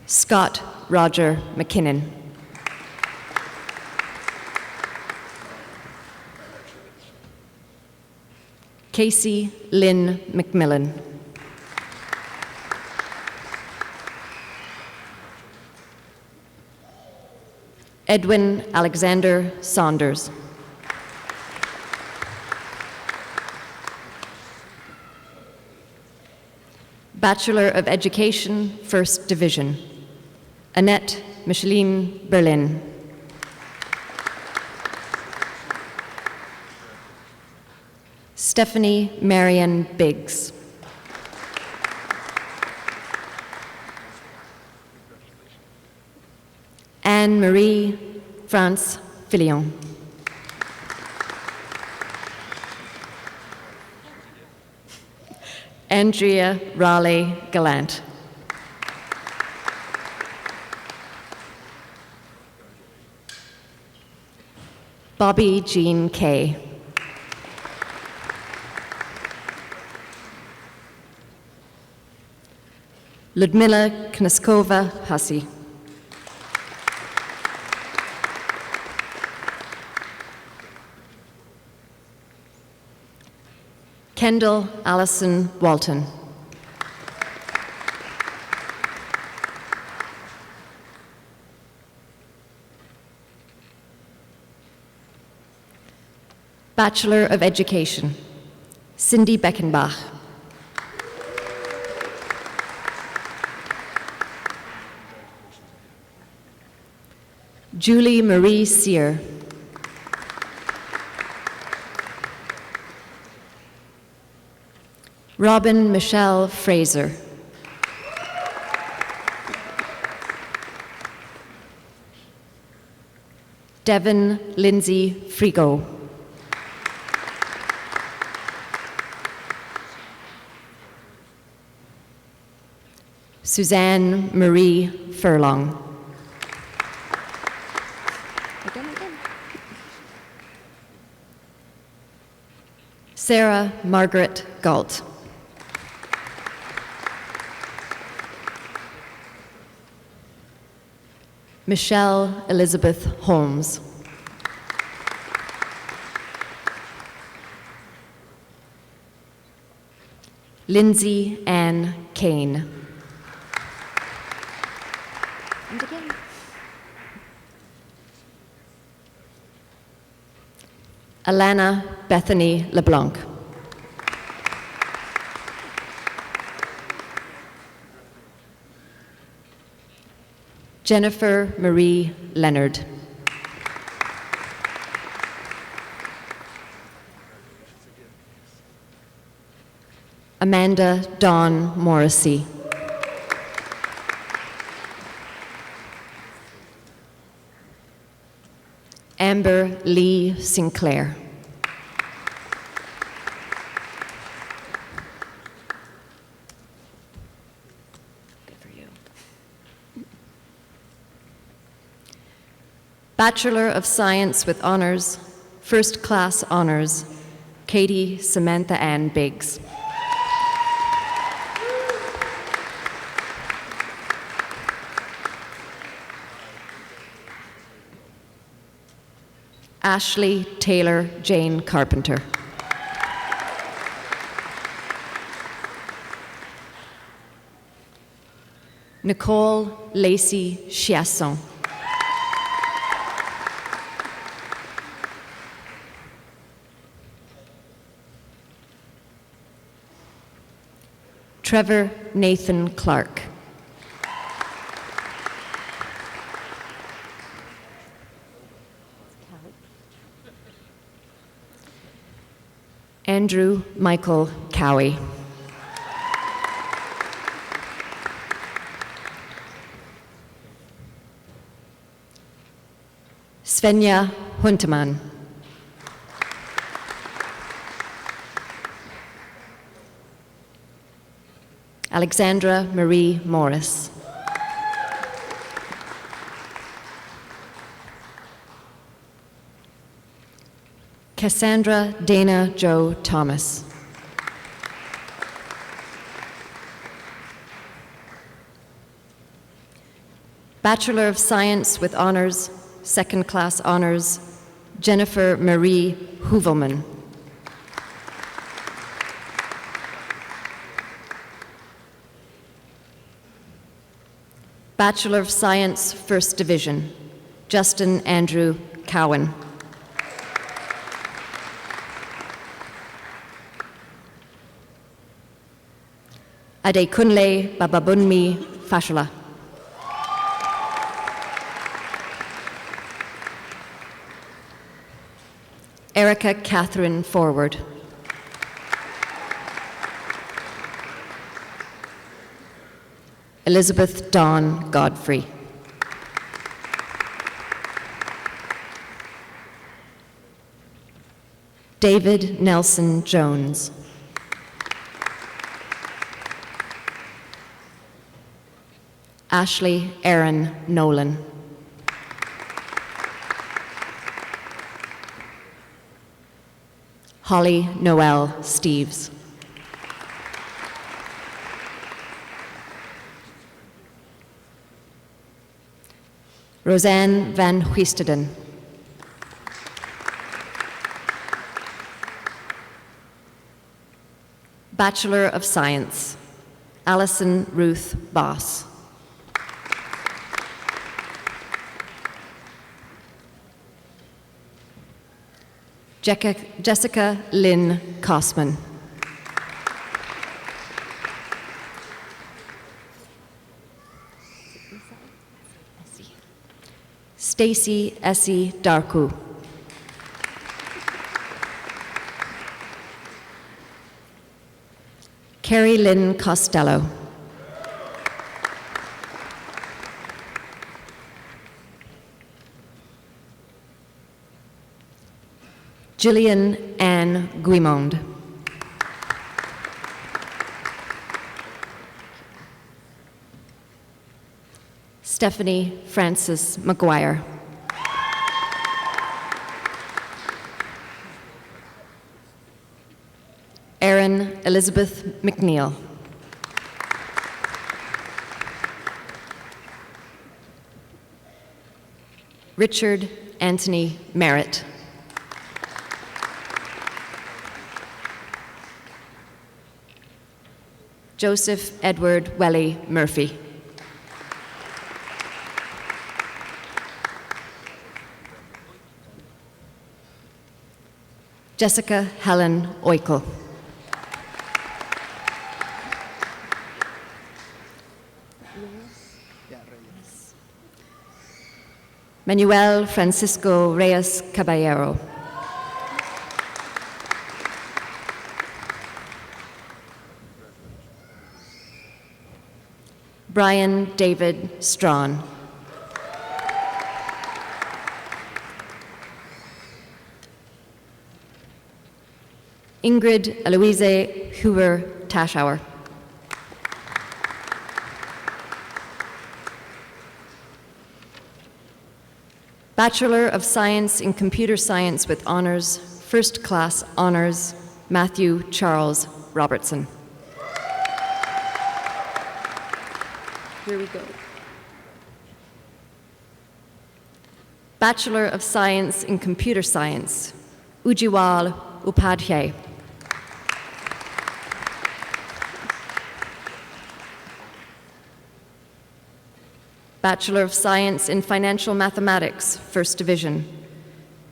Scott Roger McKinnon. Casey Lynn McMillan. Edwin Alexander Saunders. Bachelor of Education, First Division, Annette Micheline Berlin. Stephanie Marion Biggs. Anne-Marie France Filion. Andrea Raleigh Gallant. Bobby Jean Kay. Ludmila Knaskova Hussey. Kendall Allison Walton. Bachelor of Education, Cindy Beckenbach. Julie Marie Sear. Robin Michelle Fraser. Devin Lindsay Frigo. Suzanne Marie Furlong. Sarah Margaret Galt. Michelle Elizabeth Holmes. Lindsay Ann Kane. And again. Alana Bethany LeBlanc. Jennifer Marie Leonard. Amanda Dawn Morrissey. Amber Lee Sinclair. Good for you. Bachelor of Science with Honors, First Class Honors, Katie Samantha Ann Biggs. Ashley Taylor Jane Carpenter. Nicole Lacey Chiasson. Trevor Nathan Clark. Andrew Michael Cowie. Svenja Huntemann. Alexandra Marie Morris. Cassandra Dana Jo Thomas. Bachelor of Science with Honors, Second Class Honors, Jennifer Marie Hoovelman. Bachelor of Science, First Division, Justin Andrew Cowan. Adekunle Bababunmi Fashola. Erica Catherine Forward. Elizabeth Dawn Godfrey. David Nelson Jones. Ashley Erin Nolan. Holly Noel Steves. Roseanne Van Huisteden. Bachelor of Science, Allison Ruth Boss. Jessica Lynn Kosman. Stacy Essie Darku. Carrie Lynn Costello. Gillian Anne Guimond. Stephanie Frances McGuire. Erin Elizabeth McNeil. Richard Anthony Merritt. Joseph Edward Welly Murphy. Jessica Helen Oikel. Manuel Francisco Reyes Caballero. Brian David Strawn. Ingrid Eloise Huber Taschauer. Bachelor of Science in Computer Science with Honors, First Class Honors, Matthew Charles Robertson. Here we go. Bachelor of Science in Computer Science, Ujjwal Upadhyay. Bachelor of Science in Financial Mathematics, First Division,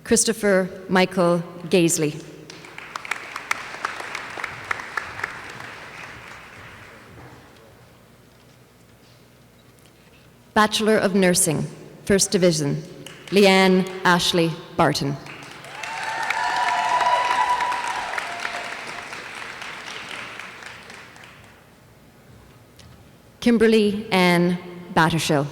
Christopher Michael Gaisley. Bachelor of Nursing, First Division, Leanne Ashley Barton. Kimberly Ann Battershill.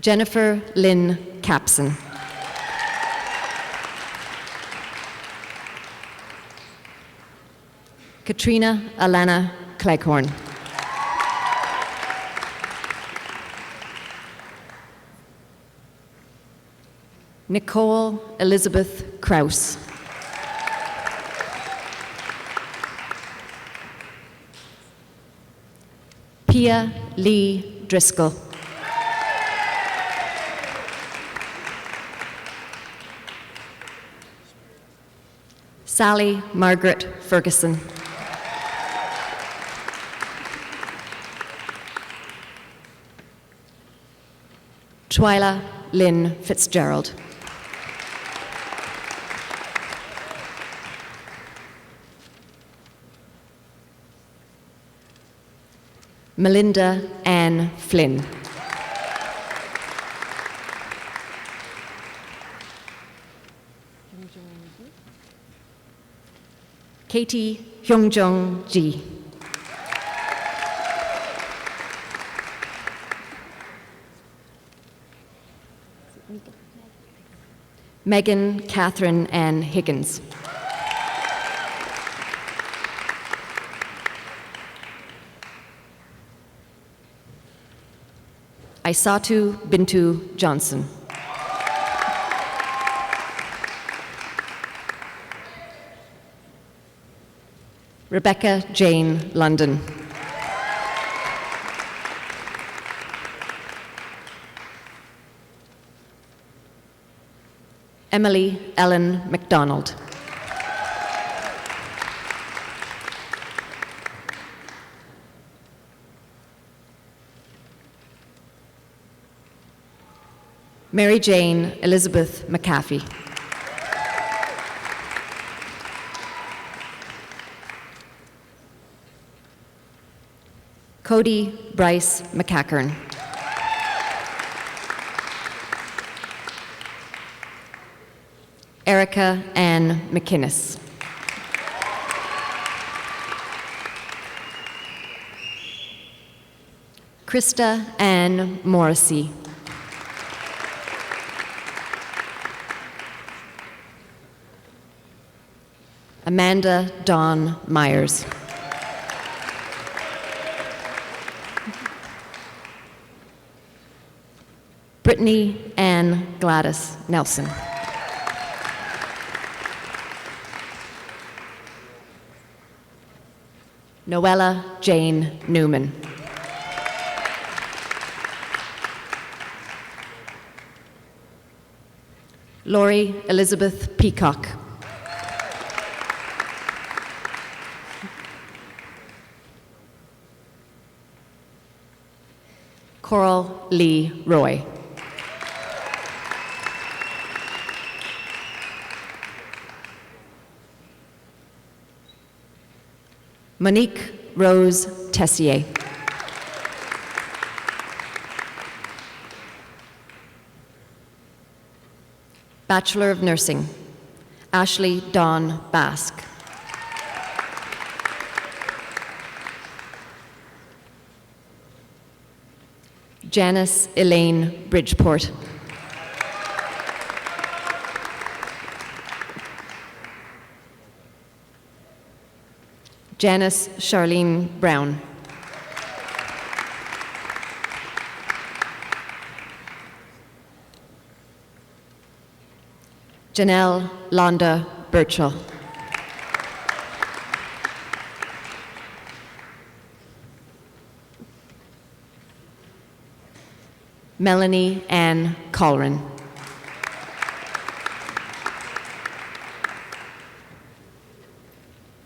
Jennifer Lynn Capson. Katrina Alana Cleghorn. Nicole Elizabeth Kraus. Pia Lee Driscoll. Sally Margaret Ferguson. Twyla Lynn Fitzgerald. Melinda Ann Flynn. Katie Hyungjong Ji. Megan Catherine Ann Higgins. Aisatu Bintu Johnson. Rebecca Jane London. Emily Ellen McDonald. Mary Jane Elizabeth McAfee. Cody Bryce McCackern. Erica Ann McInnes. Krista Ann Morrissey. Amanda Dawn Myers. Brittany Ann Gladys Nelson. Noella Jane Newman. Lori Elizabeth Peacock. Coral Lee Roy. Monique Rose Tessier. Bachelor of Nursing, Ashley Dawn Basque. Janice Elaine Bridgeport. Janice Charlene Brown. Janelle Londa Birchall. Melanie Ann Colrin.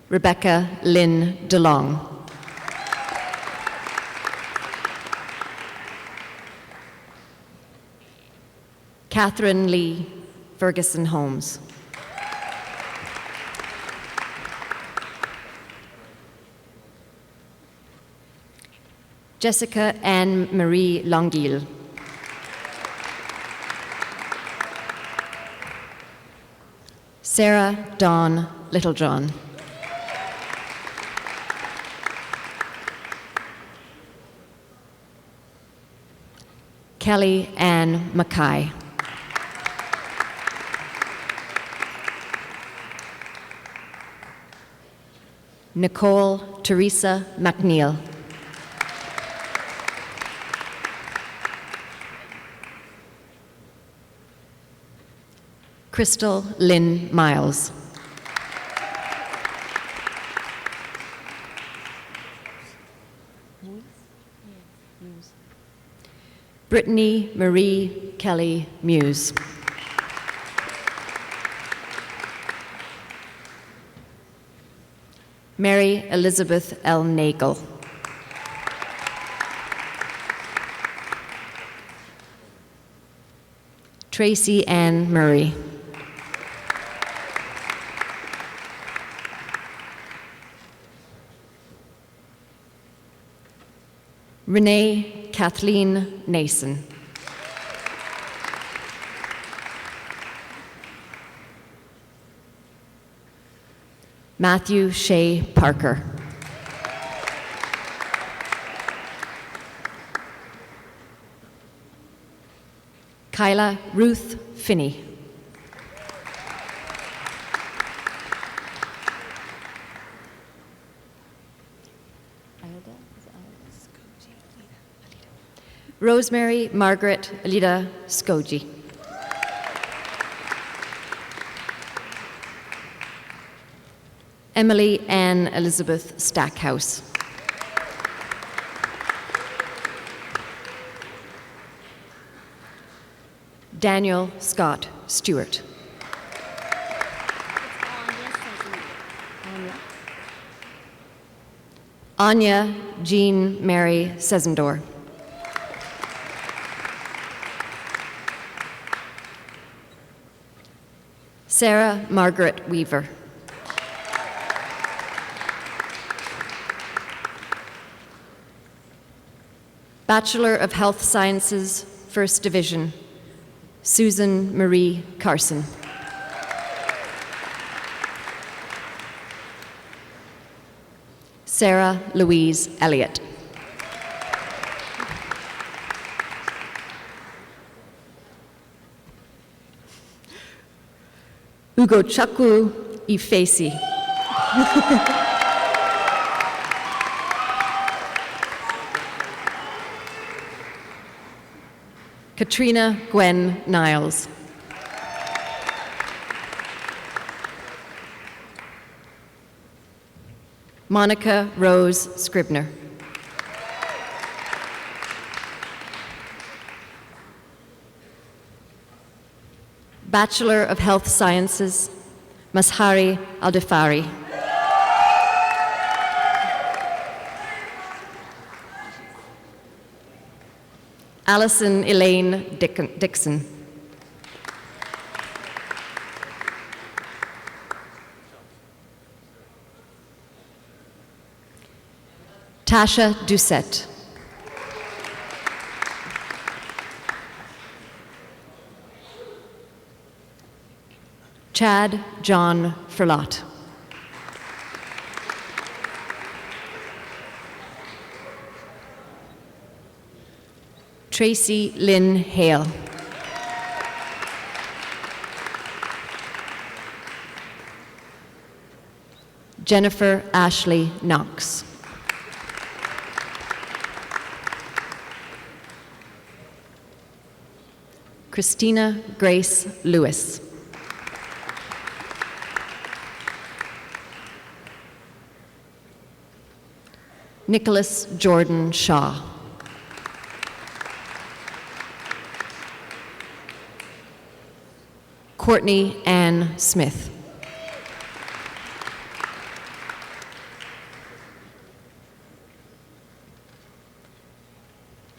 Rebecca Lynn DeLong. Catherine Lee Ferguson Holmes. Jessica Anne Marie Longuille. Sarah Dawn Littlejohn. Kelly Ann Mackay. Nicole Teresa McNeil. Crystal Lynn Miles. Brittany Marie Kelly Muse. Mary Elizabeth L. Nagel. Tracy Ann Murray. Renee Kathleen Nason. Matthew Shea Parker. Kyla Ruth Finney. Rosemary Margaret Alida Skoji. Emily Ann Elizabeth Stackhouse. Daniel Scott Stewart. Anya Jean Mary Sezendor. Sarah Margaret Weaver. Bachelor of Health Sciences, First Division, Susan Marie Carson. Sarah Louise Elliot. Ugo Chaku Ifesi. Katrina Gwen Niles. Monica Rose Scribner. Bachelor of Health Sciences, Mashari Aldefari. Allison Elaine Dixon. Tasha Doucette. Chad John Ferlot. Tracy Lynn Hale. Jennifer Ashley Knox. Christina Grace Lewis. Nicholas Jordan Shaw. Courtney Ann Smith.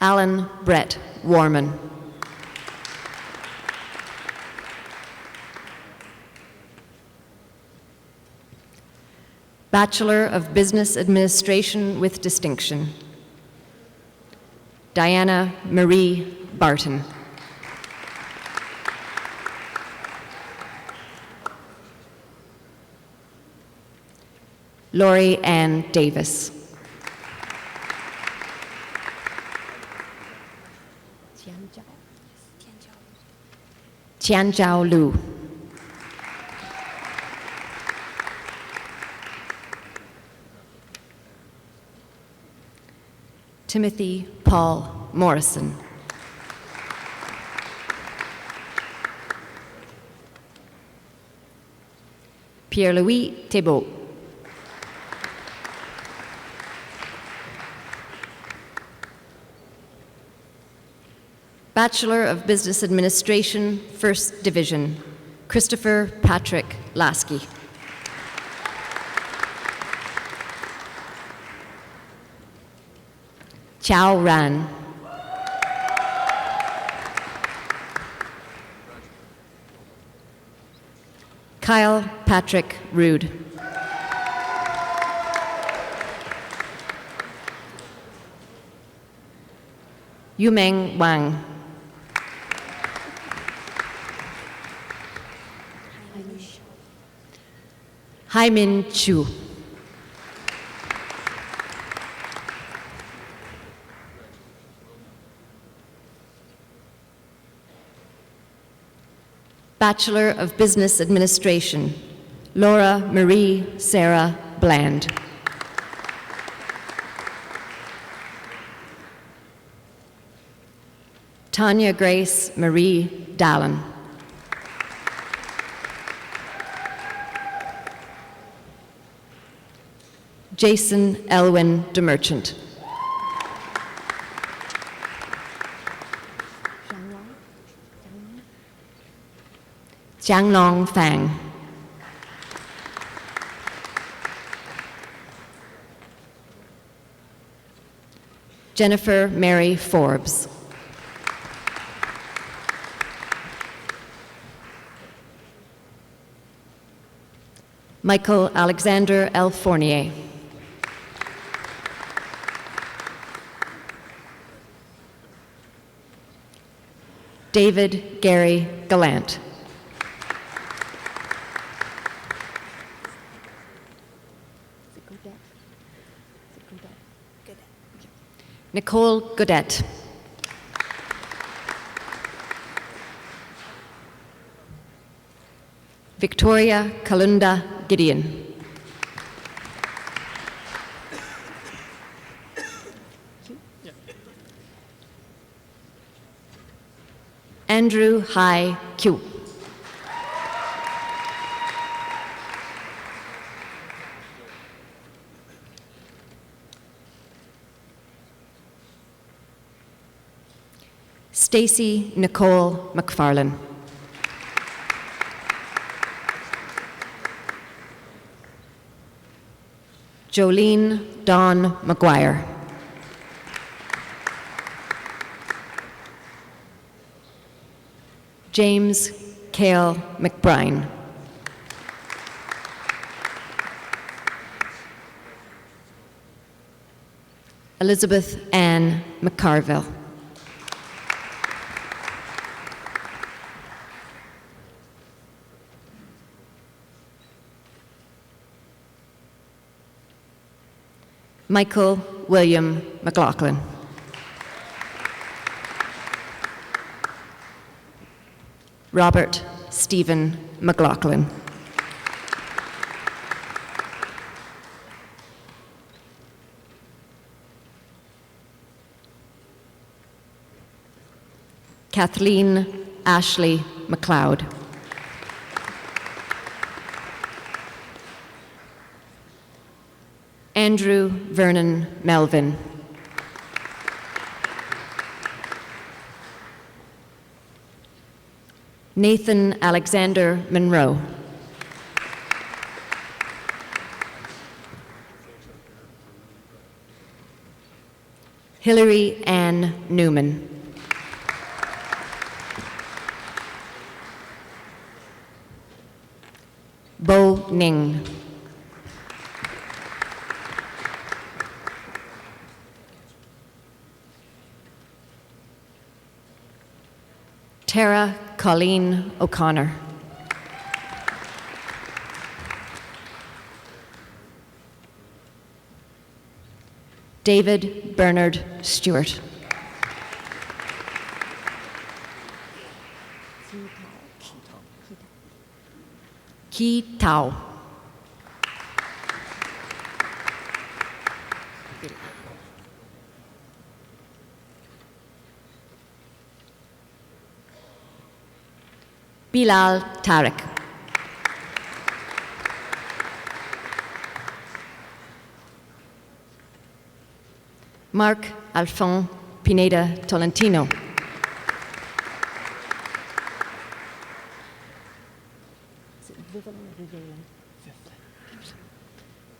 Alan Brett Warman. Bachelor of Business Administration with distinction, Diana Marie Barton. Lori Ann Davis. Tianjiao Lu. Timothy Paul Morrison. Pierre-Louis Thébault. Bachelor of Business Administration, First Division, Christopher Patrick Lasky. Chao Ran. Kyle Patrick Rude. Yumeng Wang. Haimin Chu. Bachelor of Business Administration, Laura Marie Sarah Bland. Tanya Grace Marie Dallin. Jason Elwin DeMerchant. Jianglong Fang. Jennifer Mary Forbes. Michael Alexander L. Fournier. David Gary Gallant. Nicole Godet. Victoria Kalunda Gideon. Andrew Hai Q. Stacy Nicole McFarlane. Jolene Dawn McGuire. James Cale McBride. Elizabeth Ann McCarville. Michael William McLaughlin. Robert Stephen McLaughlin. Kathleen Ashley McLeod. Andrew Vernon Melvin. Nathan Alexander Monroe. Hilary Ann Newman. Bo Ning. Tara Colleen O'Connor. David Bernard Stewart. Ki Tao. Bilal Tariq. Mark Alphonse Pineda Tolentino.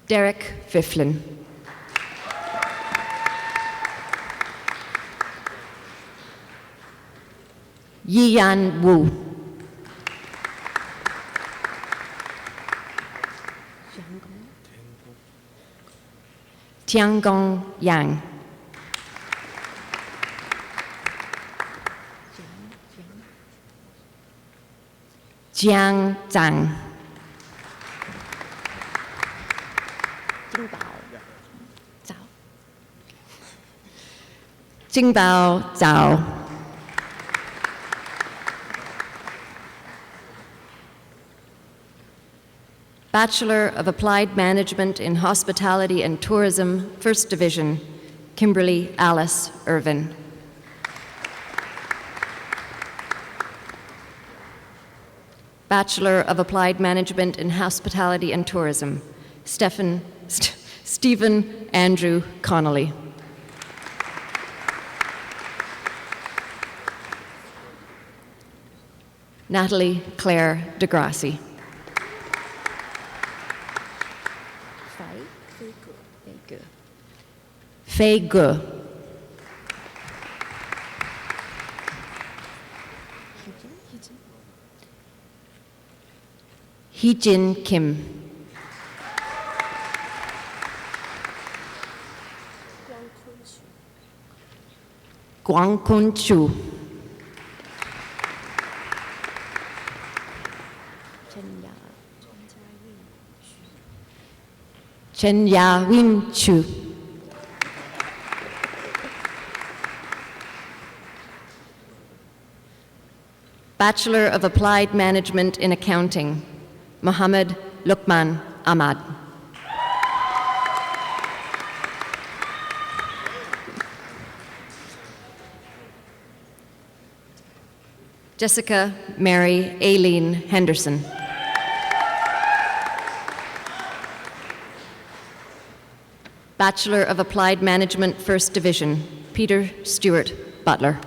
Derek Fifflin. Yiyan Wu. Tiangong Yang. Jiang Zhang. Jingbao Zhao. Bachelor of Applied Management in Hospitality and Tourism, First Division, Kimberly Alice Irvin. Bachelor of Applied Management in Hospitality and Tourism, Stephen Andrew Connolly. Natalie Claire DeGrassi. Fei Gu. Hee-Jin Kim. Guangkun Chu. Chen Ya-Win Chu. Bachelor of Applied Management in Accounting, Mohammed Lukman Ahmad. Jessica Mary Aileen Henderson. Bachelor of Applied Management, First Division, Peter Stewart Butler.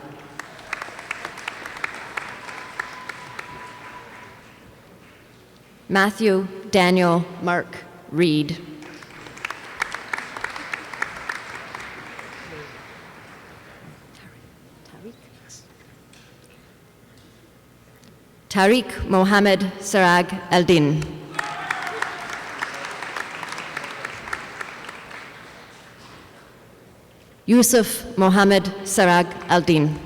Matthew Daniel Mark Reed. Tariq Mohammed Sarag Aldin. Yusuf Mohammed Sarag Aldin.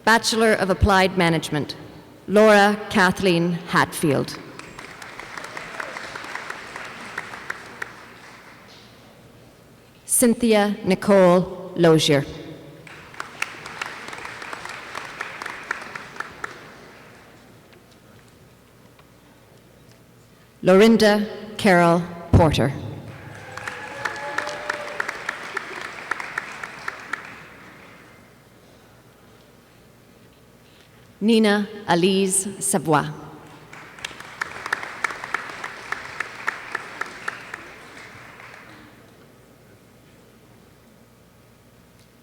Bachelor of Applied Management, Laura Kathleen Hatfield. Cynthia Nicole Lozier. Lorinda Carol Porter. Nina Elise Savoy.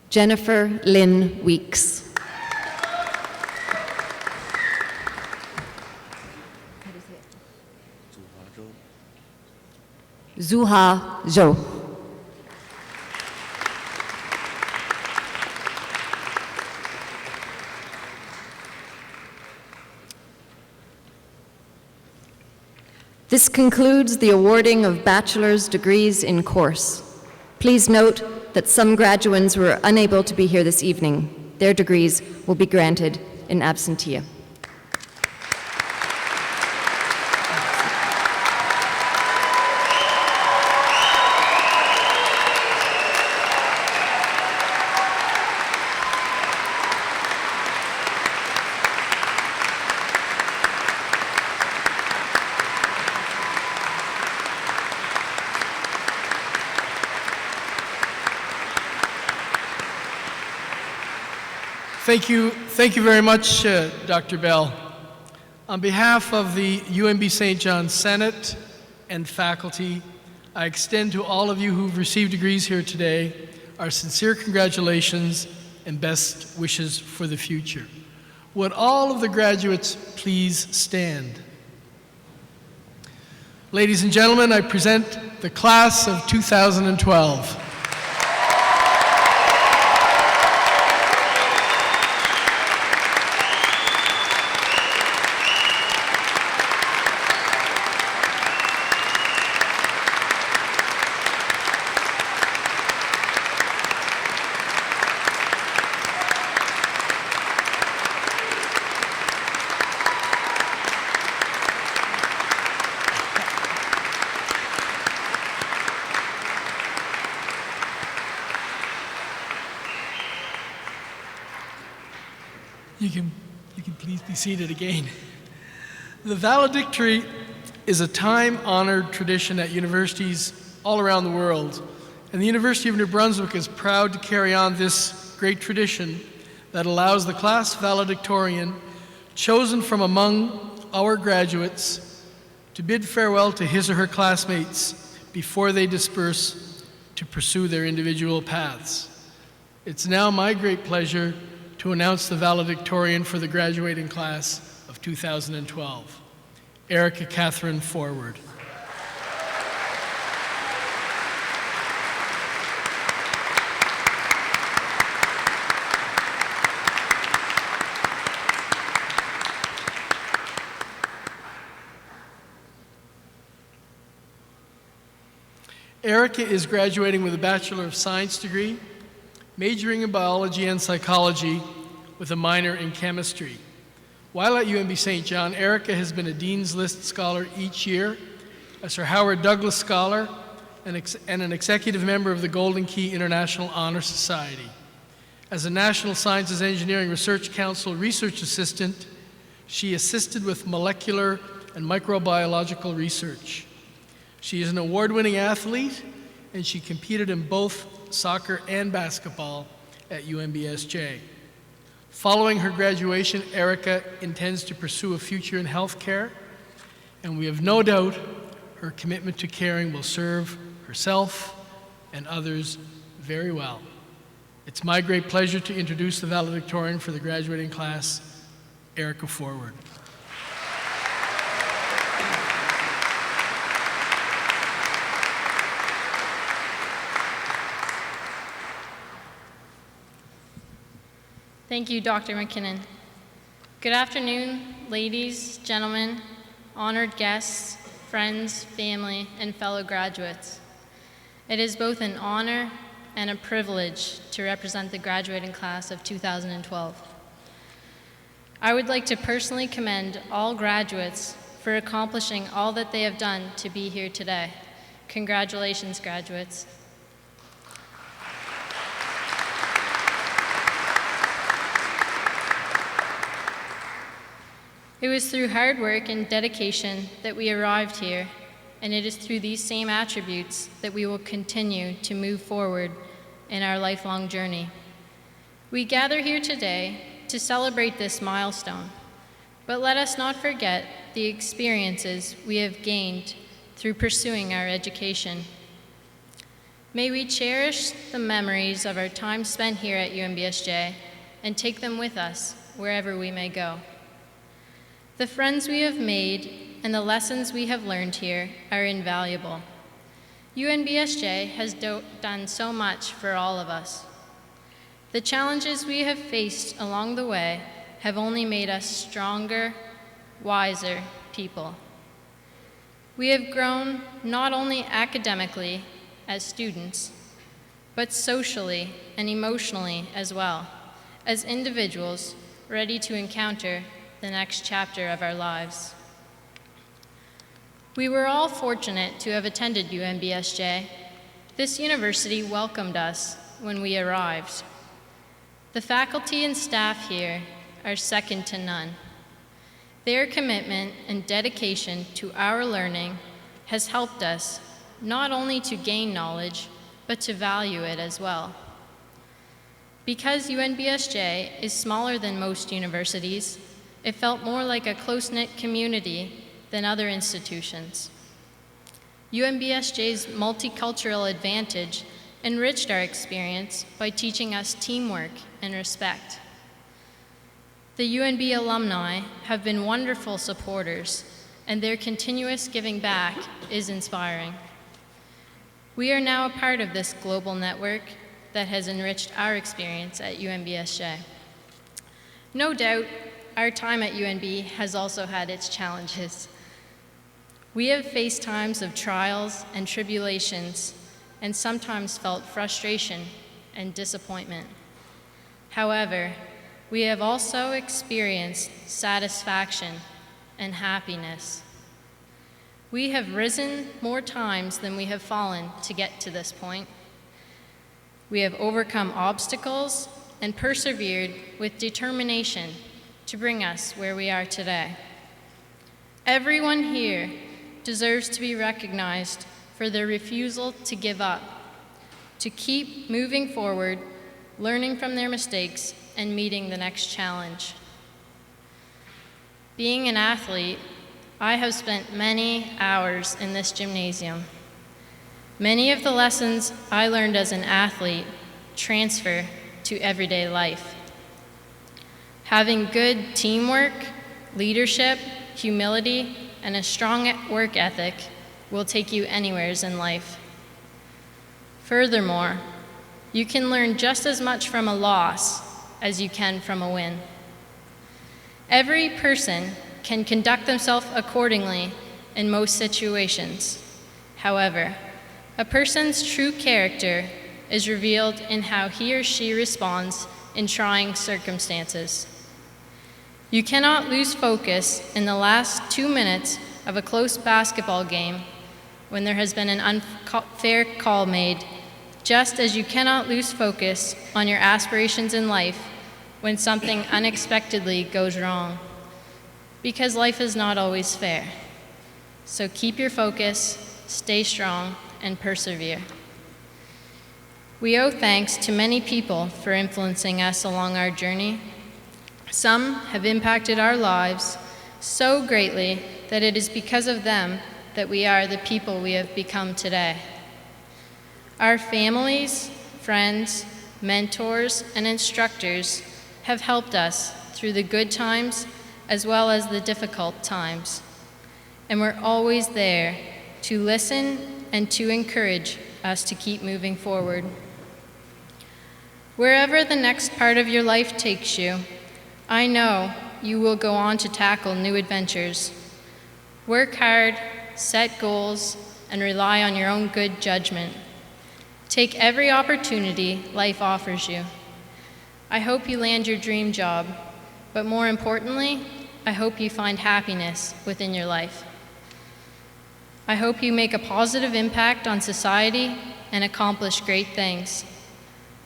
Jennifer Lynn Weeks. Zuha Zhou. This concludes the awarding of bachelor's degrees in course. Please note that some graduands were unable to be here this evening. Their degrees will be granted in absentia.
Thank you very much, Dr. Bell. On behalf of the UNB St. John Senate and faculty, I extend to all of you who've received degrees here today our sincere congratulations and best wishes for the future. Would all of the graduates please stand? Ladies and gentlemen, I present the class of 2012. You can please be seated again. The valedictory is a time-honored tradition at universities all around the world, and the University of New Brunswick is proud to carry on this great tradition that allows the class valedictorian chosen from among our graduates to bid farewell to his or her classmates before they disperse to pursue their individual paths. It's now my great pleasure to announce the valedictorian for the graduating class of 2012. Erica Catherine Forward. Erica is graduating with a Bachelor of Science degree, majoring in biology and psychology with a minor in chemistry. While at UNB St. John, Erica has been a Dean's List Scholar each year, a Sir Howard Douglas Scholar, and an executive member of the Golden Key International Honor Society. As a National Sciences Engineering Research Council research assistant, she assisted with molecular and microbiological research. She is an award-winning athlete, and she competed in both soccer and basketball at UNBSJ. Following her graduation, Erica intends to pursue a future in healthcare, and we have no doubt her commitment to caring will serve herself and others very well. It's my great pleasure to introduce the valedictorian for the graduating class, Erica Forward.
Thank you, Dr. McKinnon. Good afternoon, ladies, gentlemen, honored guests, friends, family, and fellow graduates. It is both an honor and a privilege to represent the graduating class of 2012. I would like to personally commend all graduates for accomplishing all that they have done to be here today. Congratulations, graduates. It was through hard work and dedication that we arrived here, and it is through these same attributes that we will continue to move forward in our lifelong journey. We gather here today to celebrate this milestone, but let us not forget the experiences we have gained through pursuing our education. May we cherish the memories of our time spent here at UNBSJ and take them with us wherever we may go. The friends we have made and the lessons we have learned here are invaluable. UNBSJ has done so much for all of us. The challenges we have faced along the way have only made us stronger, wiser people. We have grown not only academically as students, but socially and emotionally as well, as individuals ready to encounter the next chapter of our lives. We were all fortunate to have attended UNBSJ. This university welcomed us when we arrived. The faculty and staff here are second to none. Their commitment and dedication to our learning has helped us not only to gain knowledge, but to value it as well. Because UNBSJ is smaller than most universities, it felt more like a close-knit community than other institutions. UNBSJ's multicultural advantage enriched our experience by teaching us teamwork and respect. The UNB alumni have been wonderful supporters, and their continuous giving back is inspiring. We are now a part of this global network that has enriched our experience at UNBSJ. No doubt, our time at UNB has also had its challenges. We have faced times of trials and tribulations and sometimes felt frustration and disappointment. However, we have also experienced satisfaction and happiness. We have risen more times than we have fallen to get to this point. We have overcome obstacles and persevered with determination to bring us where we are today. Everyone here deserves to be recognized for their refusal to give up, to keep moving forward, learning from their mistakes, and meeting the next challenge. Being an athlete, I have spent many hours in this gymnasium. Many of the lessons I learned as an athlete transfer to everyday life. Having good teamwork, leadership, humility, and a strong work ethic will take you anywheres in life. Furthermore, you can learn just as much from a loss as you can from a win. Every person can conduct themselves accordingly in most situations. However, a person's true character is revealed in how he or she responds in trying circumstances. You cannot lose focus in the last 2 minutes of a close basketball game when there has been an unfair call made just as you cannot lose focus on your aspirations in life when something unexpectedly goes wrong, because life is not always fair. So keep your focus, stay strong, and persevere. We owe thanks to many people for influencing us along our journey. Some have impacted our lives so greatly that it is because of them that we are the people we have become today. Our families, friends, mentors, and instructors have helped us through the good times as well as the difficult times. And we're always there to listen and to encourage us to keep moving forward. Wherever the next part of your life takes you, I know you will go on to tackle new adventures. Work hard, set goals, and rely on your own good judgment. Take every opportunity life offers you. I hope you land your dream job, but more importantly, I hope you find happiness within your life. I hope you make a positive impact on society and accomplish great things.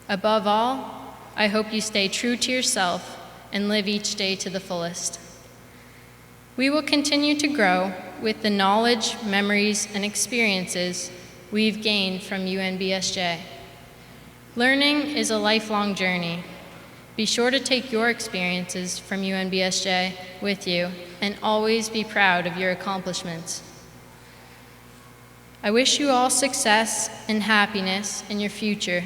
Above all, I hope you stay true to yourself and live each day to the fullest. We will continue to grow with the knowledge, memories, and experiences we've gained from UNBSJ. Learning is a lifelong journey. Be sure to take your experiences from UNBSJ with you and always be proud of your accomplishments. I wish you all success and happiness in your future.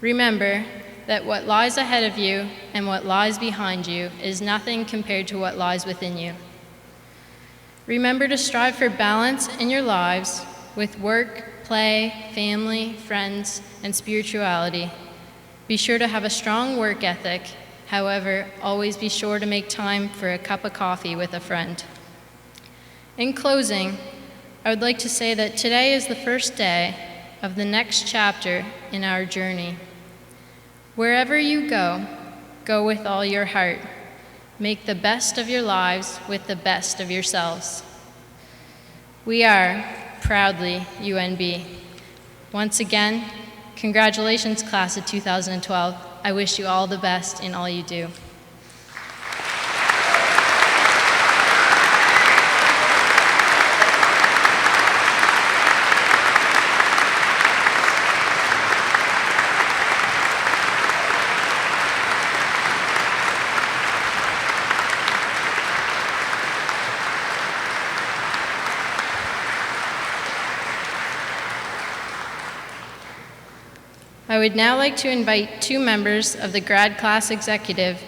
Remember that what lies ahead of you and what lies behind you is nothing compared to what lies within you. Remember to strive for balance in your lives with work, play, family, friends, and spirituality. Be sure to have a strong work ethic. However, always be sure to make time for a cup of coffee with a friend. In closing, I would like to say that today is the first day of the next chapter in our journey. Wherever you go, go with all your heart. Make the best of your lives with the best of yourselves. We are proudly UNB. Once again, congratulations, class of 2012. I wish you all the best in all you do. I would now like to invite two members of the grad class executive,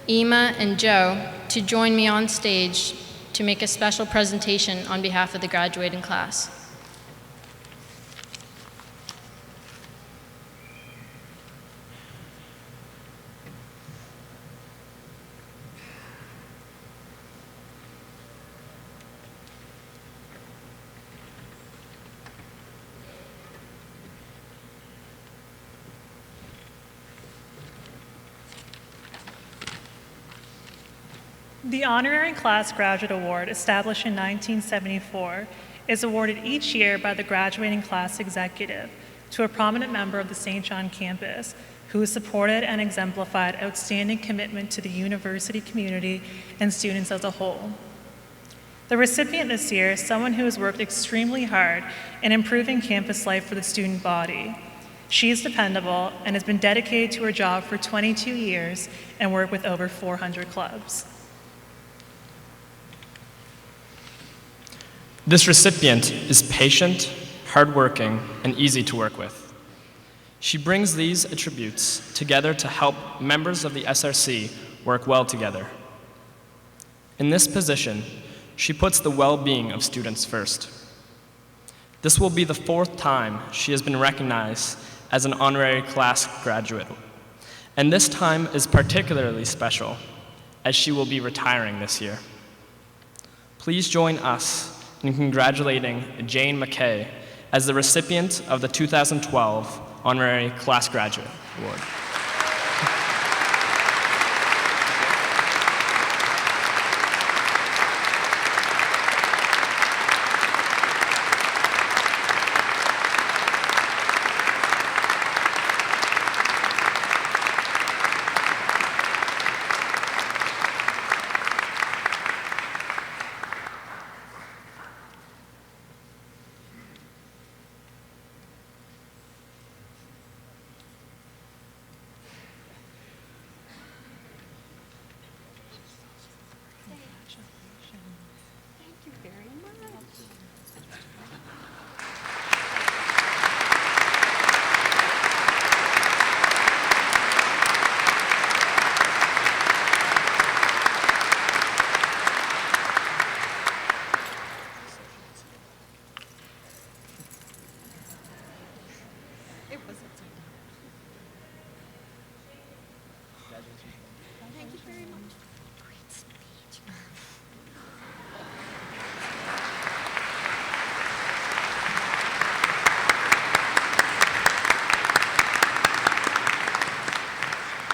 Ema and Joe, to join me on stage to make a special presentation on behalf of the graduating class.
The Honorary Class Graduate Award, established in 1974, is awarded each year by the graduating class executive to a prominent member of the St. John campus who has supported and exemplified outstanding commitment to the university community and students as a whole. The recipient this year is someone who has worked extremely hard in improving campus life for the student body. She is dependable and has been dedicated to her job for 22 years and worked with over 400 clubs.
This recipient is patient, hardworking, and easy to work with. She brings these attributes together to help members of the SRC work well together. In this position, she puts the well-being of students first. This will be the 4th time she has been recognized as an honorary class graduate, and this time is particularly special as she will be retiring this year. Please join us in congratulating Jane McKay as the recipient of the 2012 Honorary Class Graduate Award.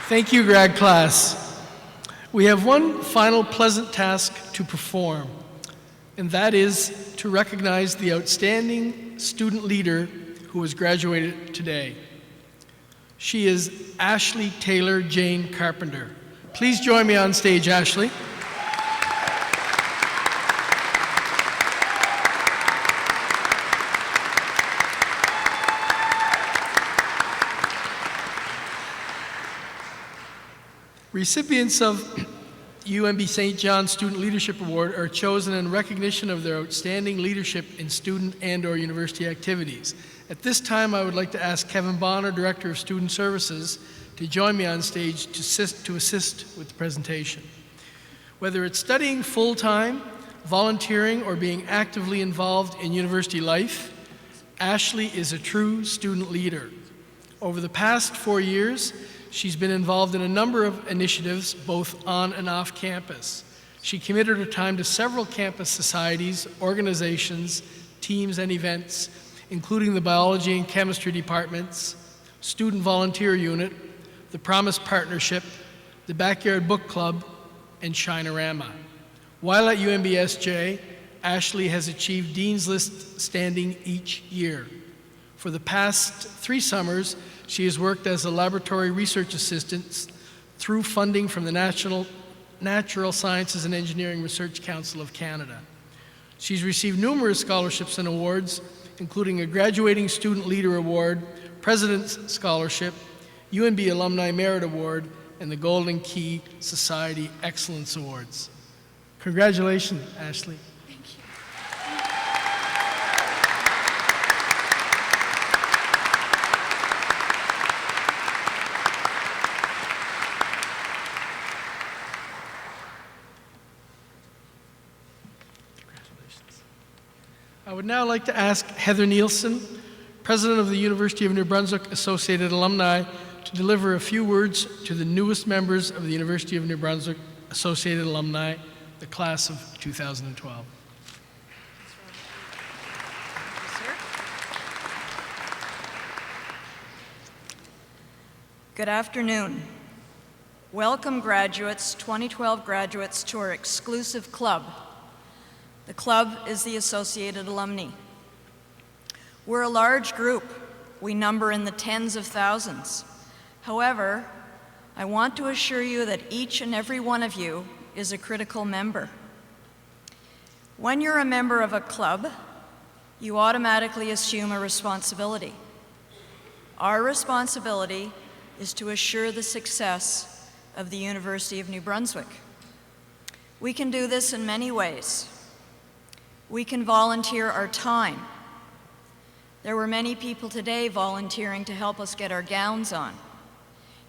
Thank you, grad class. We have one final pleasant task to perform, and that is to recognize the outstanding student leader who has graduated today. She is Ashley Taylor Jane Carpenter. Please join me on stage, Ashley. Recipients of UNB St. John Student Leadership Award are chosen in recognition of their outstanding leadership in student and/or university activities. At this time, I would like to ask Kevin Bonner, Director of Student Services, to join me on stage to assist with the presentation. Whether it's studying full-time, volunteering, or being actively involved in university life, Ashley is a true student leader. Over the past 4 years, she's been involved in a number of initiatives, both on and off campus. She committed her time to several campus societies, organizations, teams, and events, including the biology and chemistry departments, student volunteer unit, the Promise Partnership, the Backyard Book Club, and Shinorama. While at UNBSJ, Ashley has achieved Dean's List standing each year. For the past 3 summers, she has worked as a laboratory research assistant through funding from the Natural Sciences and Engineering Research Council of Canada. She's received numerous scholarships and awards, including a Graduating Student Leader Award, President's Scholarship, UNB Alumni Merit Award, and the Golden Key Society Excellence Awards. Congratulations, Ashley. I would now like to ask Heather Nielsen, President of the University of New Brunswick Associated Alumni, to deliver a few words to the newest members of the University of New Brunswick Associated Alumni, the class of 2012.
Good afternoon. Welcome, graduates, 2012 graduates, to our exclusive club. The club is the Associated Alumni. We're a large group. We number in the tens of thousands. However, I want to assure you that each and every one of you is a critical member. When you're a member of a club, you automatically assume a responsibility. Our responsibility is to assure the success of the University of New Brunswick. We can do this in many ways. We can volunteer our time. There were many people today volunteering to help us get our gowns on.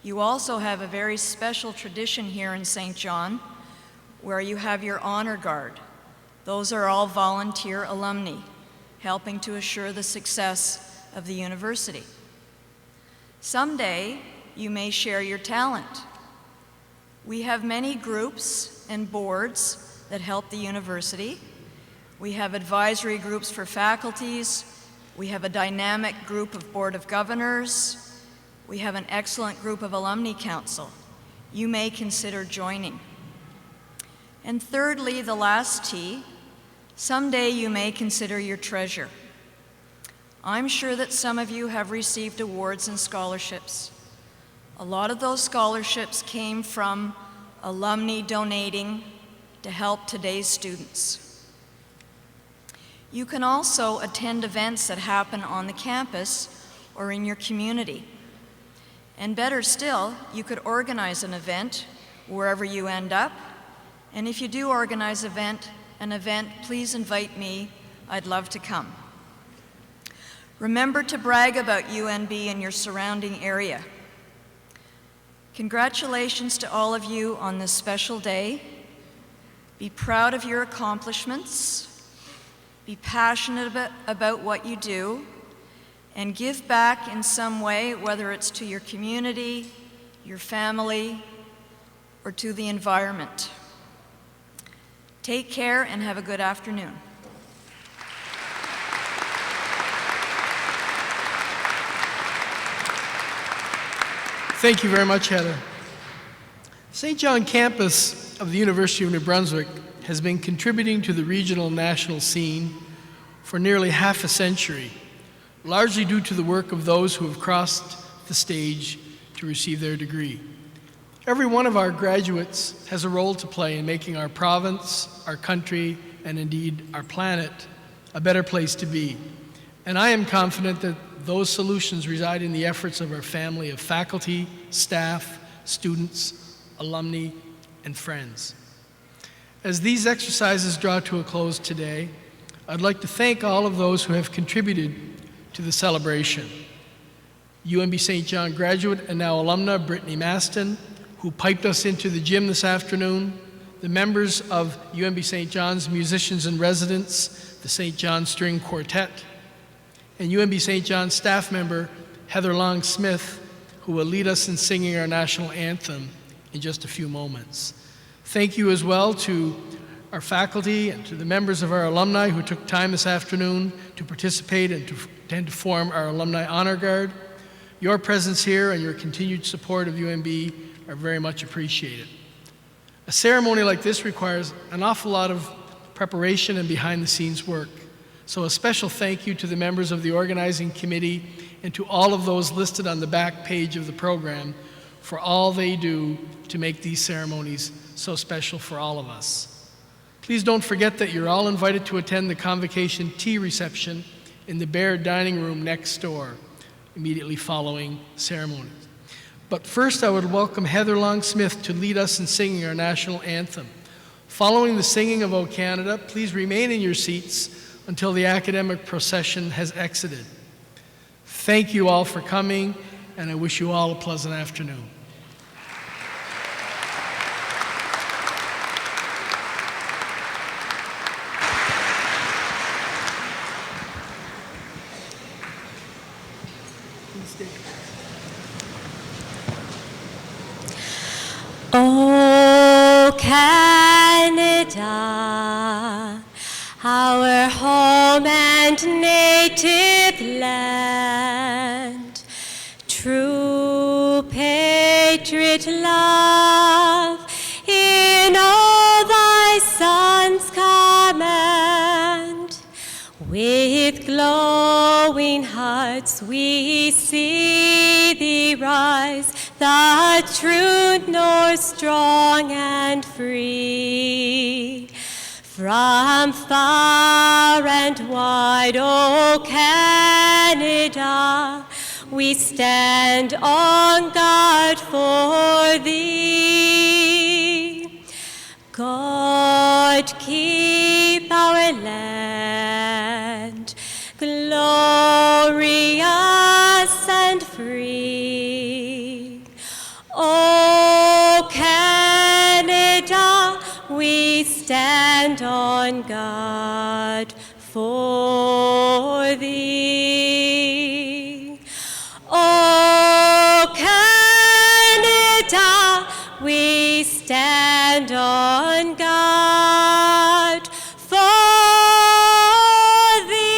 You also have a very special tradition here in St. John where you have your honor guard. Those are all volunteer alumni helping to assure the success of the university. Someday, you may share your talent. We have many groups and boards that help the university. We have advisory groups for faculties. We have a dynamic group of Board of Governors. We have an excellent group of Alumni Council. You may consider joining. And thirdly, the last T, someday you may consider your treasure. I'm sure that some of you have received awards and scholarships. A lot of those scholarships came from alumni donating to help today's students. You can also attend events that happen on the campus or in your community. And better still, you could organize an event wherever you end up, And if you do organize an event, please invite me. I'd love to come. Remember to brag about UNB and your surrounding area. Congratulations to all of you on this special day. Be proud of your accomplishments. Be passionate about what you do, and give back in some way, whether it's to your community, your family, or to the environment. Take care and have a good afternoon.
Thank you very much, Heather. St. John campus of the University of New Brunswick has been contributing to the regional and national scene for nearly half a century, largely due to the work of those who have crossed the stage to receive their degree. Every one of our graduates has a role to play in making our province, our country, and indeed our planet a better place to be. And I am confident that those solutions reside in the efforts of our family of faculty, staff, students, alumni, and friends. As these exercises draw to a close today, I'd like to thank all of those who have contributed to the celebration. UNB St. John graduate and now alumna Brittany Maston, who piped us into the gym this afternoon, the members of UNB St. John's musicians in residence, the St. John String Quartet, and UNB St. John staff member Heather Long-Smith, who will lead us in singing our national anthem in just a few moments. Thank you as well to our faculty and to the members of our alumni who took time this afternoon to participate and to form our Alumni Honor Guard. Your presence here and your continued support of UNB are very much appreciated. A ceremony like this requires an awful lot of preparation and behind-the-scenes work. So a special thank you to the members of the organizing committee and to all of those listed on the back page of the program for all they do to make these ceremonies so special for all of us. Please don't forget that you're all invited to attend the Convocation tea reception in the Bear Dining Room next door, immediately following ceremonies. But first, I would welcome Heather Long-Smith to lead us in singing our national anthem. Following the singing of O Canada, please remain in your seats until the academic procession has exited. Thank you all for coming, and I wish you all a pleasant afternoon.
O Canada, our home and native land, true patriot love in all thy sons' command. With glowing hearts we see thee rise, the true North strong and free. From far and wide, O Canada, we stand on guard for thee. God keep our land glorious and free. O Canada, we stand on guard for thee. O Canada, we stand on guard for thee.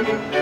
Canada.